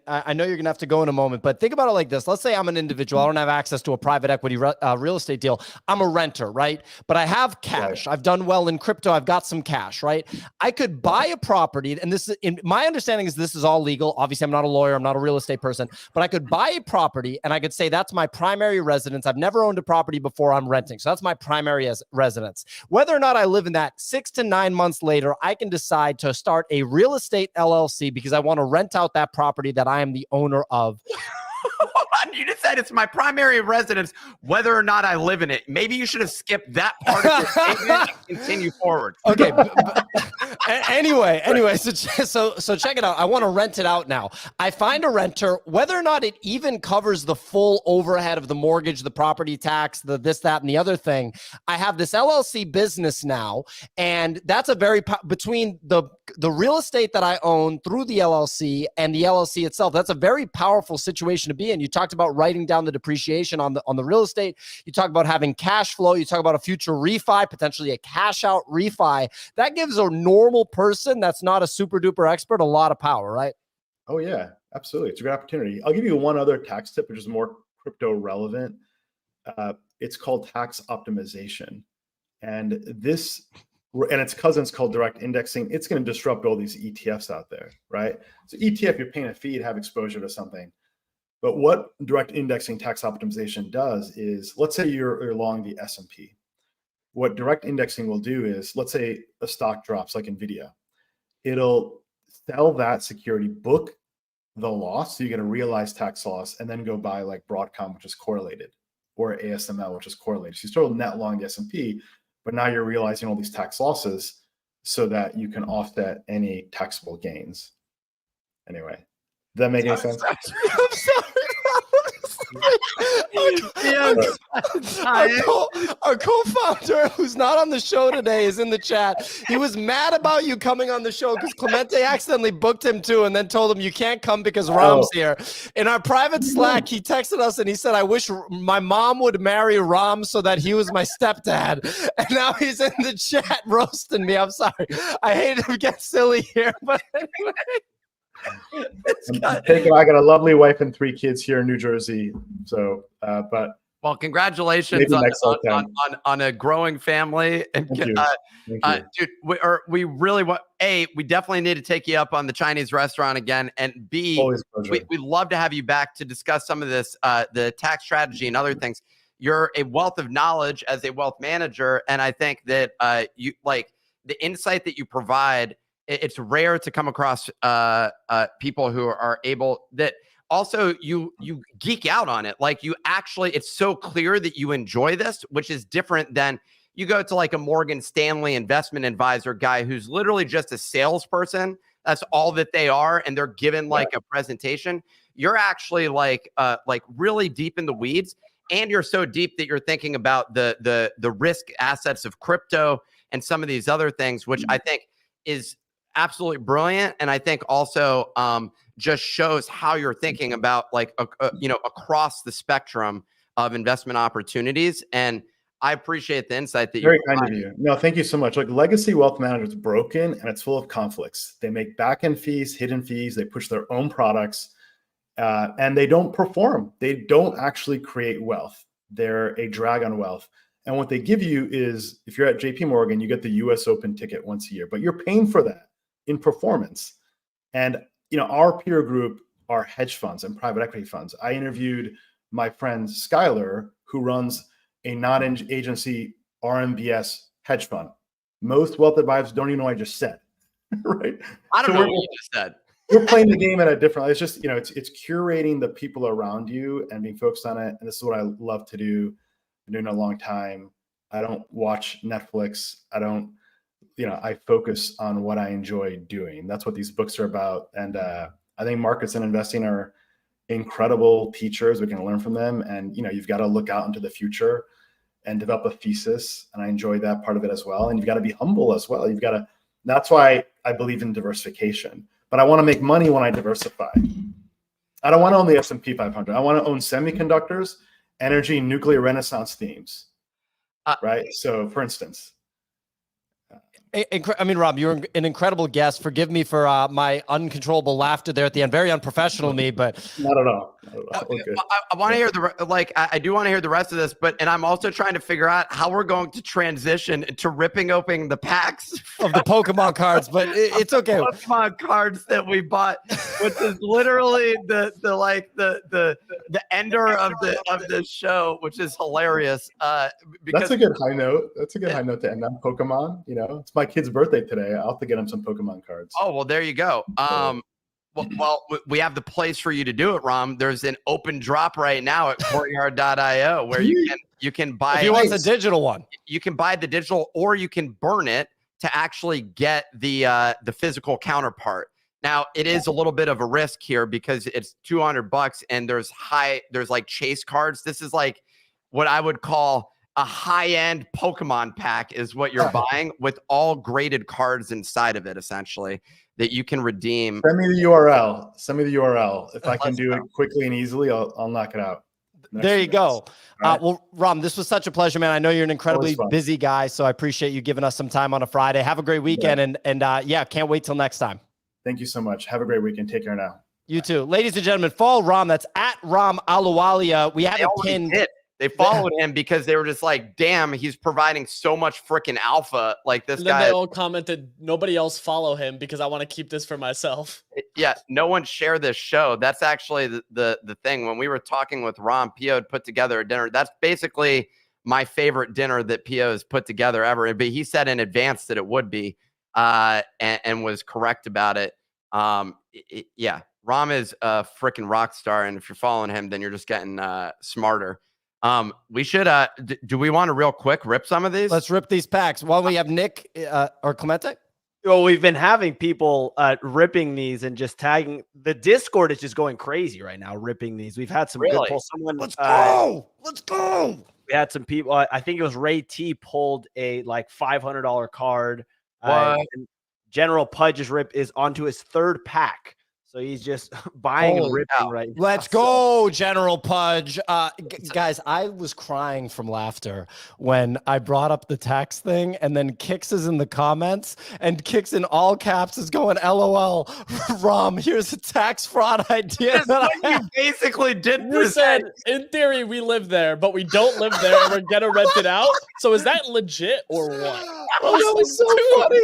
I know you're gonna have to go in a moment, but think about it like this. Let's say I'm an individual. I don't have access to a private equity real estate deal. I'm a renter, right? But I have cash. I've done well in crypto. I've got some cash, right? I could buy a property, and this is, in my understanding, is this is all legal. Obviously, I'm not a lawyer. I'm not a real estate person, but I could buy a property, and I could say that's my primary residence. I've never owned a property before. I'm renting, so that's my primary residence. Whether or not I live in that, 6 to 9 months later, I can decide to start a real estate LLC because I want to rent out that property that I am the owner of. You just said it's my primary residence, whether or not I live in it. Maybe you should have skipped that part of your statement and continue forward. Okay. Anyway, so check it out. I want to rent it out now. I find a renter, whether or not it even covers the full overhead of the mortgage, the property tax, the this, that, and the other thing. I have this LLC business now, and that's a very between the real estate that I own through the LLC and the LLC itself. That's a very powerful situation to be in. You talked about writing down the depreciation on the real estate. You talk about having cash flow. You talk about a future refi, potentially a cash out refi. That gives a normal person that's not a super duper expert a lot of power, right? Oh yeah, absolutely. It's a great opportunity. I'll give you one other tax tip, which is more crypto relevant. It's called tax optimization. And its cousin's called direct indexing. It's going to disrupt all these ETFs out there, right? So ETF, you're paying a fee to have exposure to something. But what direct indexing tax optimization does is, let's say you're long the S&P. What direct indexing will do is, let's say a stock drops like NVIDIA. It'll sell that security, book the loss, so you get a realized tax loss, and then go buy like Broadcom, which is correlated, or ASML, which is correlated. So you still net long the S&P, but now you're realizing all these tax losses so that you can offset any taxable gains. Anyway, does that make any sense? I'm sorry. Our co-founder, who's not on the show today, is in the chat. He was mad about you coming on the show because Clemente accidentally booked him too, and then told him you can't come because Ram's here. In our private Slack, he texted us and he said, "I wish my mom would marry Ram so that he was my stepdad." And now he's in the chat roasting me. I'm sorry. I hate to get silly here, but anyway. I got a lovely wife and 3 kids here in New Jersey. So, but well, congratulations on a growing family. And dude, we really want we definitely need to take you up on the Chinese restaurant again, and B, we'd love to have you back to discuss some of this, the tax strategy and other things. You're a wealth of knowledge as a wealth manager, and I think that you like the insight that you provide. It's rare to come across people who are able that also you geek out on it. Like you actually, it's so clear that you enjoy this, which is different than you go to like a Morgan Stanley investment advisor guy who's literally just a salesperson. That's all that they are. And they're given like a presentation. You're actually like really deep in the weeds, and you're so deep that you're thinking about the risk assets of crypto and some of these other things, which I think is absolutely brilliant. And I think also just shows how you're thinking about like, across the spectrum of investment opportunities. And I appreciate the insight that you're very kind of you. No, thank you so much. Like legacy wealth management is broken and it's full of conflicts. They make back-end fees, hidden fees. They push their own products and they don't perform. They don't actually create wealth. They're a drag on wealth. And what they give you is, if you're at JP Morgan, you get the US Open ticket once a year, but you're paying for that in performance. And, our peer group are hedge funds and private equity funds. I interviewed my friend Skylar, who runs a non-agency RMBS hedge fund. Most wealth advisors don't even know what I just said, right? I don't know what you just said. We're playing the game at a different, it's just, it's curating the people around you and being focused on it. And this is what I love to do. I've been doing it a long time. I don't watch Netflix. I focus on what I enjoy doing. That's what these books are about. And I think markets and investing are incredible teachers. We can learn from them. And, you've got to look out into the future and develop a thesis. And I enjoy that part of it as well. And you've got to be humble as well. That's why I believe in diversification. But I want to make money when I diversify. I don't want to own the S&P 500. I want to own semiconductors, energy, nuclear renaissance themes, right? So for instance, Rob, you're an incredible guest. Forgive me for my uncontrollable laughter there at the end. Very unprofessional of me, but not at all. Okay. I want to hear I do want to hear the rest of this, and I'm also trying to figure out how we're going to transition to ripping open the packs of the Pokemon cards. But it's okay. Pokemon cards that we bought, which is literally the ender of the show, which is hilarious. Because that's a good high note. That's a good high note to end on. Pokemon. It's my kid's birthday today. I'll have to get him some Pokemon cards. Oh, well, there you go. Well, we have the place for you to do it, Ram. There's an open drop right now at courtyard.io where you can buy. If you want the digital one, you can buy the digital, or you can burn it to actually get the physical counterpart. Now, it is a little bit of a risk here because it's $200 and there's like chase cards. This is like what I would call a high-end Pokemon pack is what you're buying, with all graded cards inside of it, essentially, that you can redeem. Send me the URL. If I can do it quickly and easily, I'll knock it out. There you go. Right. Well, Ram, this was such a pleasure, man. I know you're an incredibly busy guy, so I appreciate you giving us some time on a Friday. Have a great weekend, and can't wait till next time. Thank you so much. Have a great weekend. Take care now. You too. Ladies and gentlemen, follow Ram. That's at Ram Aluwalia. We have it pinned. They followed him because they were just like, damn, he's providing so much freaking alpha. Like this guy. They all commented, nobody else follow him because I want to keep this for myself. Yeah, no one share this show. That's actually the thing. When we were talking with Ron, Pio had put together a dinner. That's basically my favorite dinner that Pio has put together ever. But he said in advance that it would be, and was correct about it. Yeah, Ram is a freaking rock star. And if you're following him, then you're just getting smarter. We should do we want to real quick rip some of these? Let's rip these packs while we have Nick or Clemente. Well, we've been having people ripping these and just tagging. The Discord is just going crazy right now, ripping these. We've had some good Really? polls. Someone, Let's go. Let's go. we had some people. I think it was Ray T pulled a like $500 card. What? And General Pudge's rip is onto his third pack. So he's just buying and Holy ripping cow. right now. Let's go, General Pudge. Guys, I was crying from laughter when I brought up the tax thing, and then Kix is in the comments, and Kix in all caps is going, LOL, Rom, here's a tax fraud idea. What you basically did You said, in theory, we live there, but we don't live there, and we're gonna rent it out. So is that legit or what? Oh, that was so funny.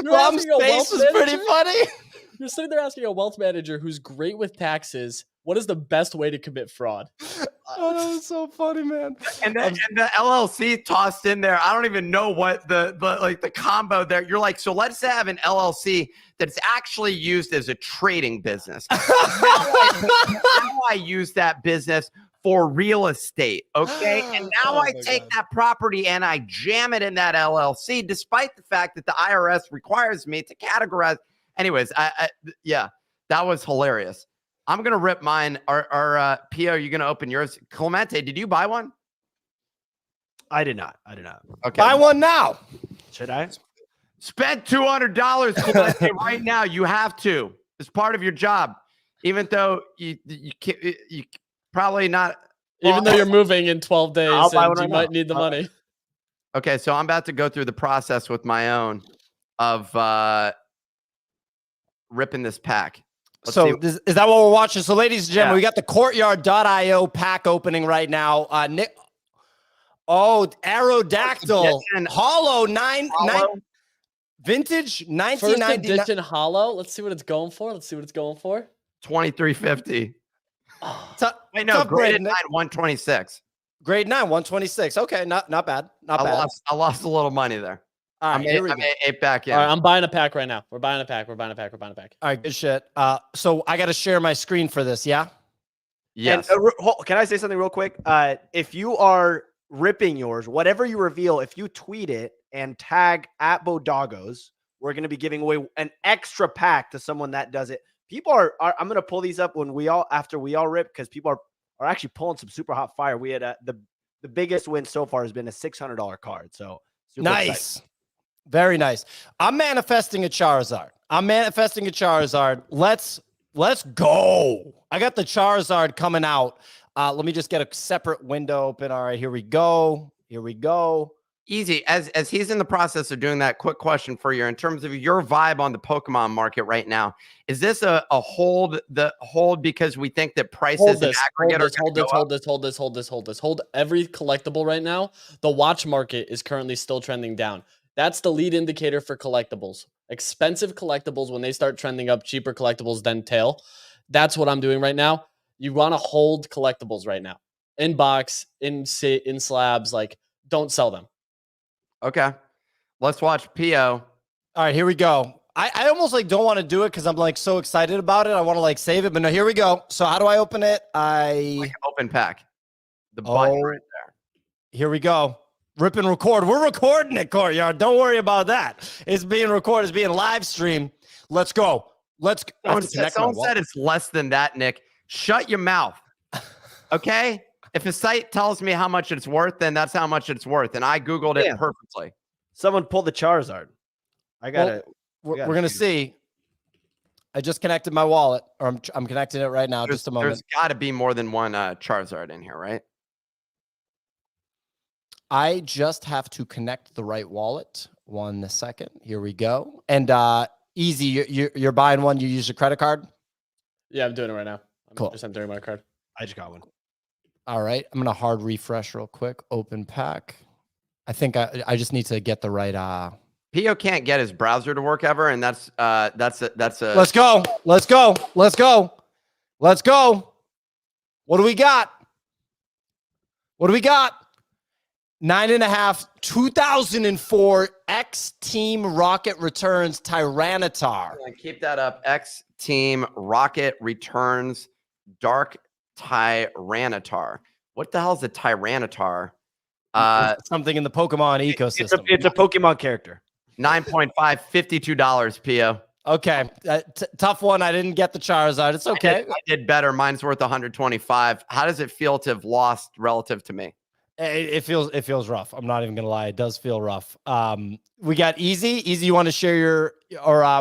You're Rom's asking a face wealth was pretty manager? funny. You're sitting there asking a wealth manager who's great with taxes, what is the best way to commit fraud? Oh, that was so funny, man. And the LLC tossed in there. I don't even know what the combo there. You're like, so let's have an LLC that's actually used as a trading business. Now I use that business for real estate. Okay. And now I take that property and I jam it in that LLC, despite the fact that the IRS requires me to categorize. Anyways, yeah, that was hilarious. I'm gonna rip mine. Pio, are you gonna open yours? Clemente, did you buy one? I did not. Okay. Buy one now. Should I? Spend $200 Clemente, right now. You have to. It's part of your job, even though you probably not. Even though you're moving in 12 days, I'll buy and one you right might now. need the money. Okay, so I'm about to go through the process with my own of ripping this pack. Let's see. Is that what we're watching? So, ladies and gentlemen, Yeah. we got the Courtyard.io pack opening right now. Nick, Aerodactyl, Degens. Hollow, nine vintage, First 1999. edition hollow. Let's see what it's going for. 2350. Wait, no, tough graded grade, 9, 126. Grade 9, 126. Okay, not bad. Not bad. I lost a little money there. All right, here we I go. made 8 back in. All right, I'm buying a pack right now. We're buying a pack. We're buying a pack. All right, good shit. So I got to share my screen for this, yeah? Yes. And, can I say something real quick? If you are ripping yours, whatever you reveal, if you tweet it and tag at BoDoggos, we're going to be giving away an extra pack to someone that does it. People are I'm going to pull these up after we all rip, because people are actually pulling some super hot fire. We had the biggest win so far has been a $600 card. So super Nice. exciting. Very nice. I'm manifesting a Charizard. Let's go. I got the Charizard coming out. Let me just get a separate window open. All right, here we go. Easy. As he's in the process of doing that, quick question for you in terms of your vibe on the Pokemon market right now. Is this a hold because we think that prices Hold in this. aggregate Hold every collectible right now. The watch market is currently still trending down. That's the lead indicator for collectibles. Expensive collectibles, when they start trending up, cheaper collectibles then tail. That's what I'm doing right now. You want to hold collectibles right now. In box, in slabs, like don't sell them. Okay. Let's watch Pio. All right, here we go. I almost like don't want to do it because I'm like so excited about it. I want to like save it, but no, here we go. So how do I open it? Open pack. The button right there. Here we go. Rip and record. We're recording it, Courtyard. Don't worry about that. It's being recorded. It's being live streamed. Let's go. Someone said it's less than that, Nick. Shut your mouth. Okay? If a site tells me how much it's worth, then that's how much it's worth. And I Googled it perfectly. Someone pulled the Charizard. I got it. We're going to see. I just connected my wallet, or I'm connecting it right now. Just a moment. There's got to be more than one Charizard in here, right? I just have to connect the right wallet. 1 second. Here we go. And easy. You're buying one. You use your credit card. Yeah, I'm doing it right now. Cool. Just entering my card. I just got one. All right. I'm gonna hard refresh real quick. Open pack. I think I just need to get the right. Pio can't get his browser to work ever, and that's a. Let's go. What do we got? 9.5, 2004 X Team Rocket Returns Tyranitar. Keep that up. X Team Rocket Returns Dark Tyranitar. What the hell is a Tyranitar? Something in the Pokemon ecosystem. It's a Pokemon character. 9.5, $52, Pio. Okay, tough one. I didn't get the Charizard. It's okay. I did better. Mine's worth 125. How does it feel to have lost relative to me? It feels rough. I'm not even gonna lie. It does feel rough. We got Easy. Easy, you want to share your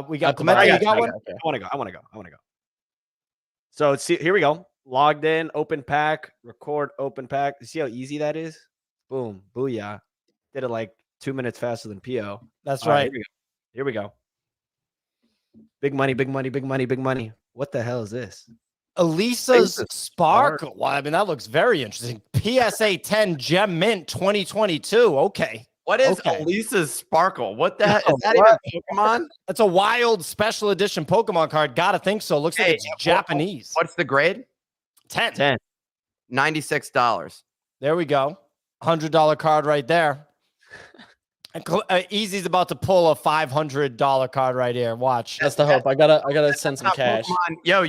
we got Clemente, you got one? I want to go. So see, here we go. Logged in, open pack, record, open pack. You see how easy that is? Boom, booyah. Did it like 2 minutes faster than PO. That's All right. Here we go. Big money, big money, big money, big money. What the hell is this? Elisa's Sparkle. Well, I mean, that looks very interesting. PSA 10 Gem Mint 2022. Okay. What is Elisa's Sparkle? What the heck? Is that even Pokemon? That's a wild special edition Pokemon card. Gotta think so. Looks like it's Japanese. What's the grade? 10. $96. There we go. $100 card right there. And Easy's about to pull a $500 card right here. Watch. That's the hope. I gotta send some cash. Pokemon. Yo,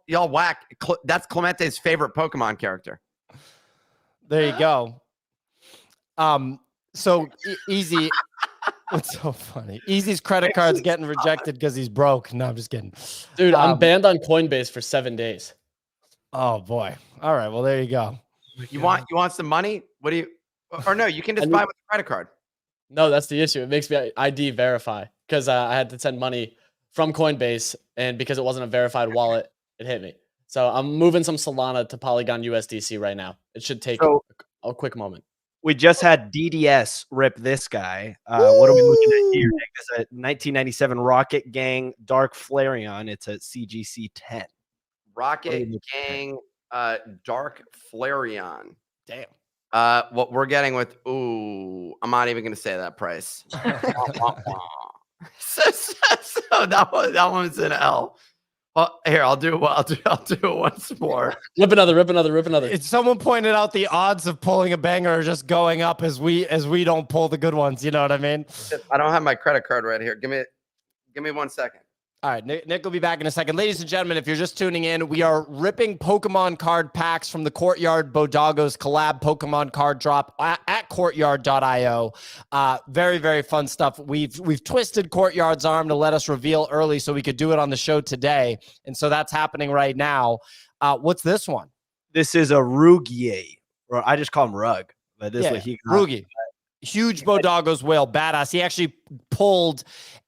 y'all whack. That's Clemente's favorite Pokemon character. There you go. So Easy. What's so funny? Easy's credit card's getting rejected because he's broke. No, I'm just kidding. Dude, I'm banned on Coinbase for 7 days. Oh boy. All right. Well, there you go. You want some money? What do you? Or no, you can just buy with a credit card. No, that's the issue. It makes me ID verify because I had to send money from Coinbase, and because it wasn't a verified wallet, it hit me. So I'm moving some Solana to Polygon USDC right now. It should take a quick moment. We just had DDS rip this guy. What are we looking at here? It's a 1997 Rocket Gang Dark Flareon. It's a CGC 10. Rocket Gang Dark Flareon. Damn. What we're getting with I'm not even gonna say that price. so that one's an L. Well, here I'll do it once more. Rip another. It's someone pointed out the odds of pulling a banger are just going up as we don't pull the good ones. You know what I mean? I don't have my credit card right here. Give me 1 second. All right, Nick will be back in a second. Ladies and gentlemen, if you're just tuning in, we are ripping Pokemon card packs from the Courtyard BoDoggos collab Pokemon card drop at courtyard.io. Very, very fun stuff. We've twisted Courtyard's arm to let us reveal early so we could do it on the show today. And so that's happening right now. What's this one? This is a Rugier, or I just call him Rug. But this is Rugi. Huge BoDoggos whale, badass. He actually pulled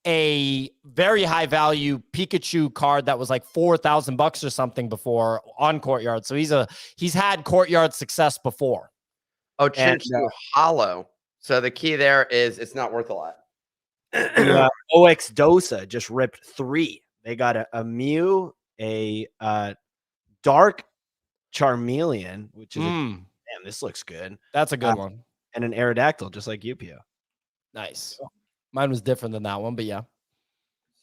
a very high value Pikachu card that was like $4,000 or something before on Courtyard. So he's had Courtyard success before. Oh, Chinchu hollow. So the key there is it's not worth a lot. OX Dosa just ripped 3. They got a Mew, a Dark Charmeleon, which is damn, this looks good. That's a good one. And an Aerodactyl, just like UPO. Nice. Mine was different than that one, but yeah.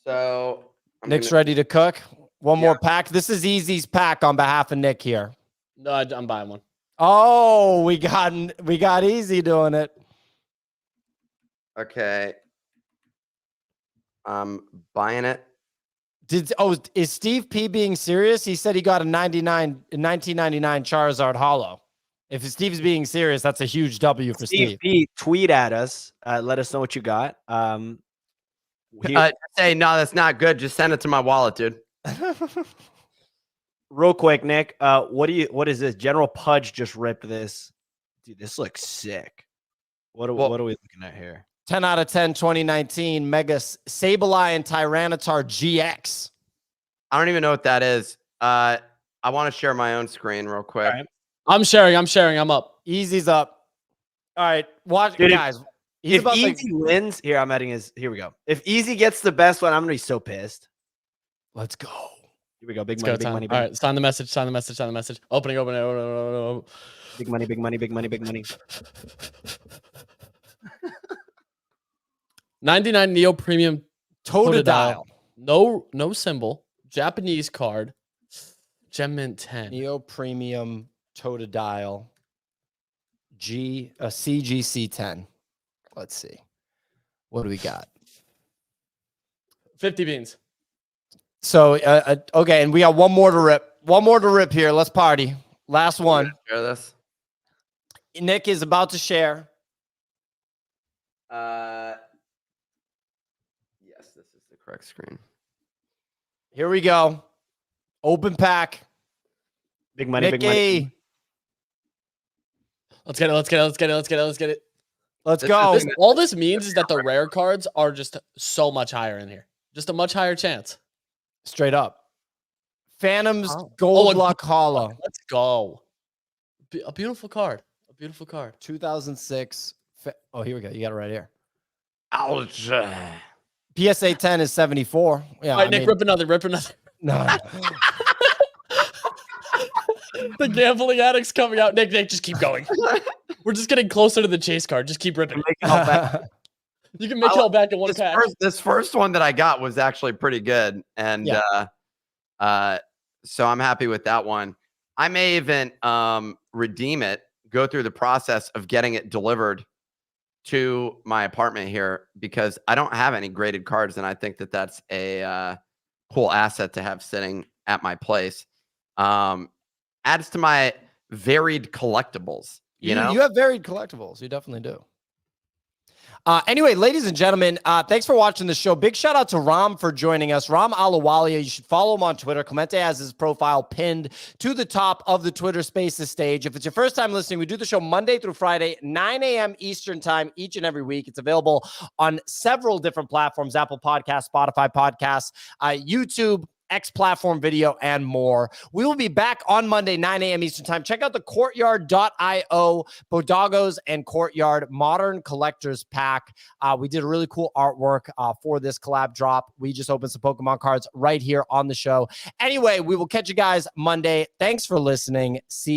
So Nick's ready to cook. One more pack. This is Easy's pack on behalf of Nick here. No, I'm buying one. Oh, we got Easy doing it. Okay. I'm buying it. Is Steve P being serious? He said he got a 1999 Charizard Hollow. If Steve's being serious, that's a huge W for Steve. P, tweet at us. Let us know what you got. Say no, that's not good. Just send it to my wallet, dude. Real quick, Nick. What is this? General Pudge just ripped this. Dude, this looks sick. What are we looking at here? 10 out of 10, 2019 Mega Sableye Tyranitar GX. I don't even know what that is. I want to share my own screen real quick. Right. I'm sharing. I'm up. Easy's up. All right, watch, dude, guys. If Easy wins, here I'm adding his. Here we go. If Easy gets the best one, I'm gonna be so pissed. Let's go. Here we go. Big money, big money. All right, sign the message. Opening. Big money. 99 Neo Premium Totodile. No symbol. Japanese card. Gem Mint 10. Neo Premium Totodile. CGC 10. Let's see. What do we got? 50 beans. So, okay, and we got one more to rip. One more to rip here. Let's party. Last one. Share this. Nick is about to share. Correct screen. Here we go. Open pack. Big money, big money. Nicky. Let's get it. Let's get it. Let's get it. Let's get it. Let's get it. Let's This go. is- All this means is that the rare cards are just so much higher in here. Just a much higher chance. Straight up. Phantoms Oh. Gold Oh, Luck Hollow. Let's go. A beautiful card. A beautiful card. 2006. Oh, here we go. You got it right here. Ouch. PSA 10 is 74. Yeah. All right, Nick, rip another. Rip another. No. The gambling addict's coming out. Nick, just keep going. We're just getting closer to the chase card. Just keep ripping. You can make it all back in one pack. This first one that I got was actually pretty good. And so I'm happy with that one. I may even redeem it, go through the process of getting it delivered to my apartment here because I don't have any graded cards. And I think that that's a cool asset to have sitting at my place. Adds to my varied collectibles. You know, you have varied collectibles. You definitely do. Anyway, ladies and gentlemen, thanks for watching the show. Big shout out to Ram for joining us. Ram Alawalia, you should follow him on Twitter. Clemente has his profile pinned to the top of the Twitter Spaces stage. If it's your first time listening, we do the show Monday through Friday, 9 a.m. Eastern time each and every week. It's available on several different platforms, Apple Podcasts, Spotify Podcasts, YouTube, X platform video, and more. We will be back on Monday, 9 a.m. Eastern time. Check out the courtyard.io, BoDoggos and Courtyard Modern Collectors Pack. We did a really cool artwork for this collab drop. We just opened some Pokemon cards right here on the show. Anyway, we will catch you guys Monday. Thanks for listening. See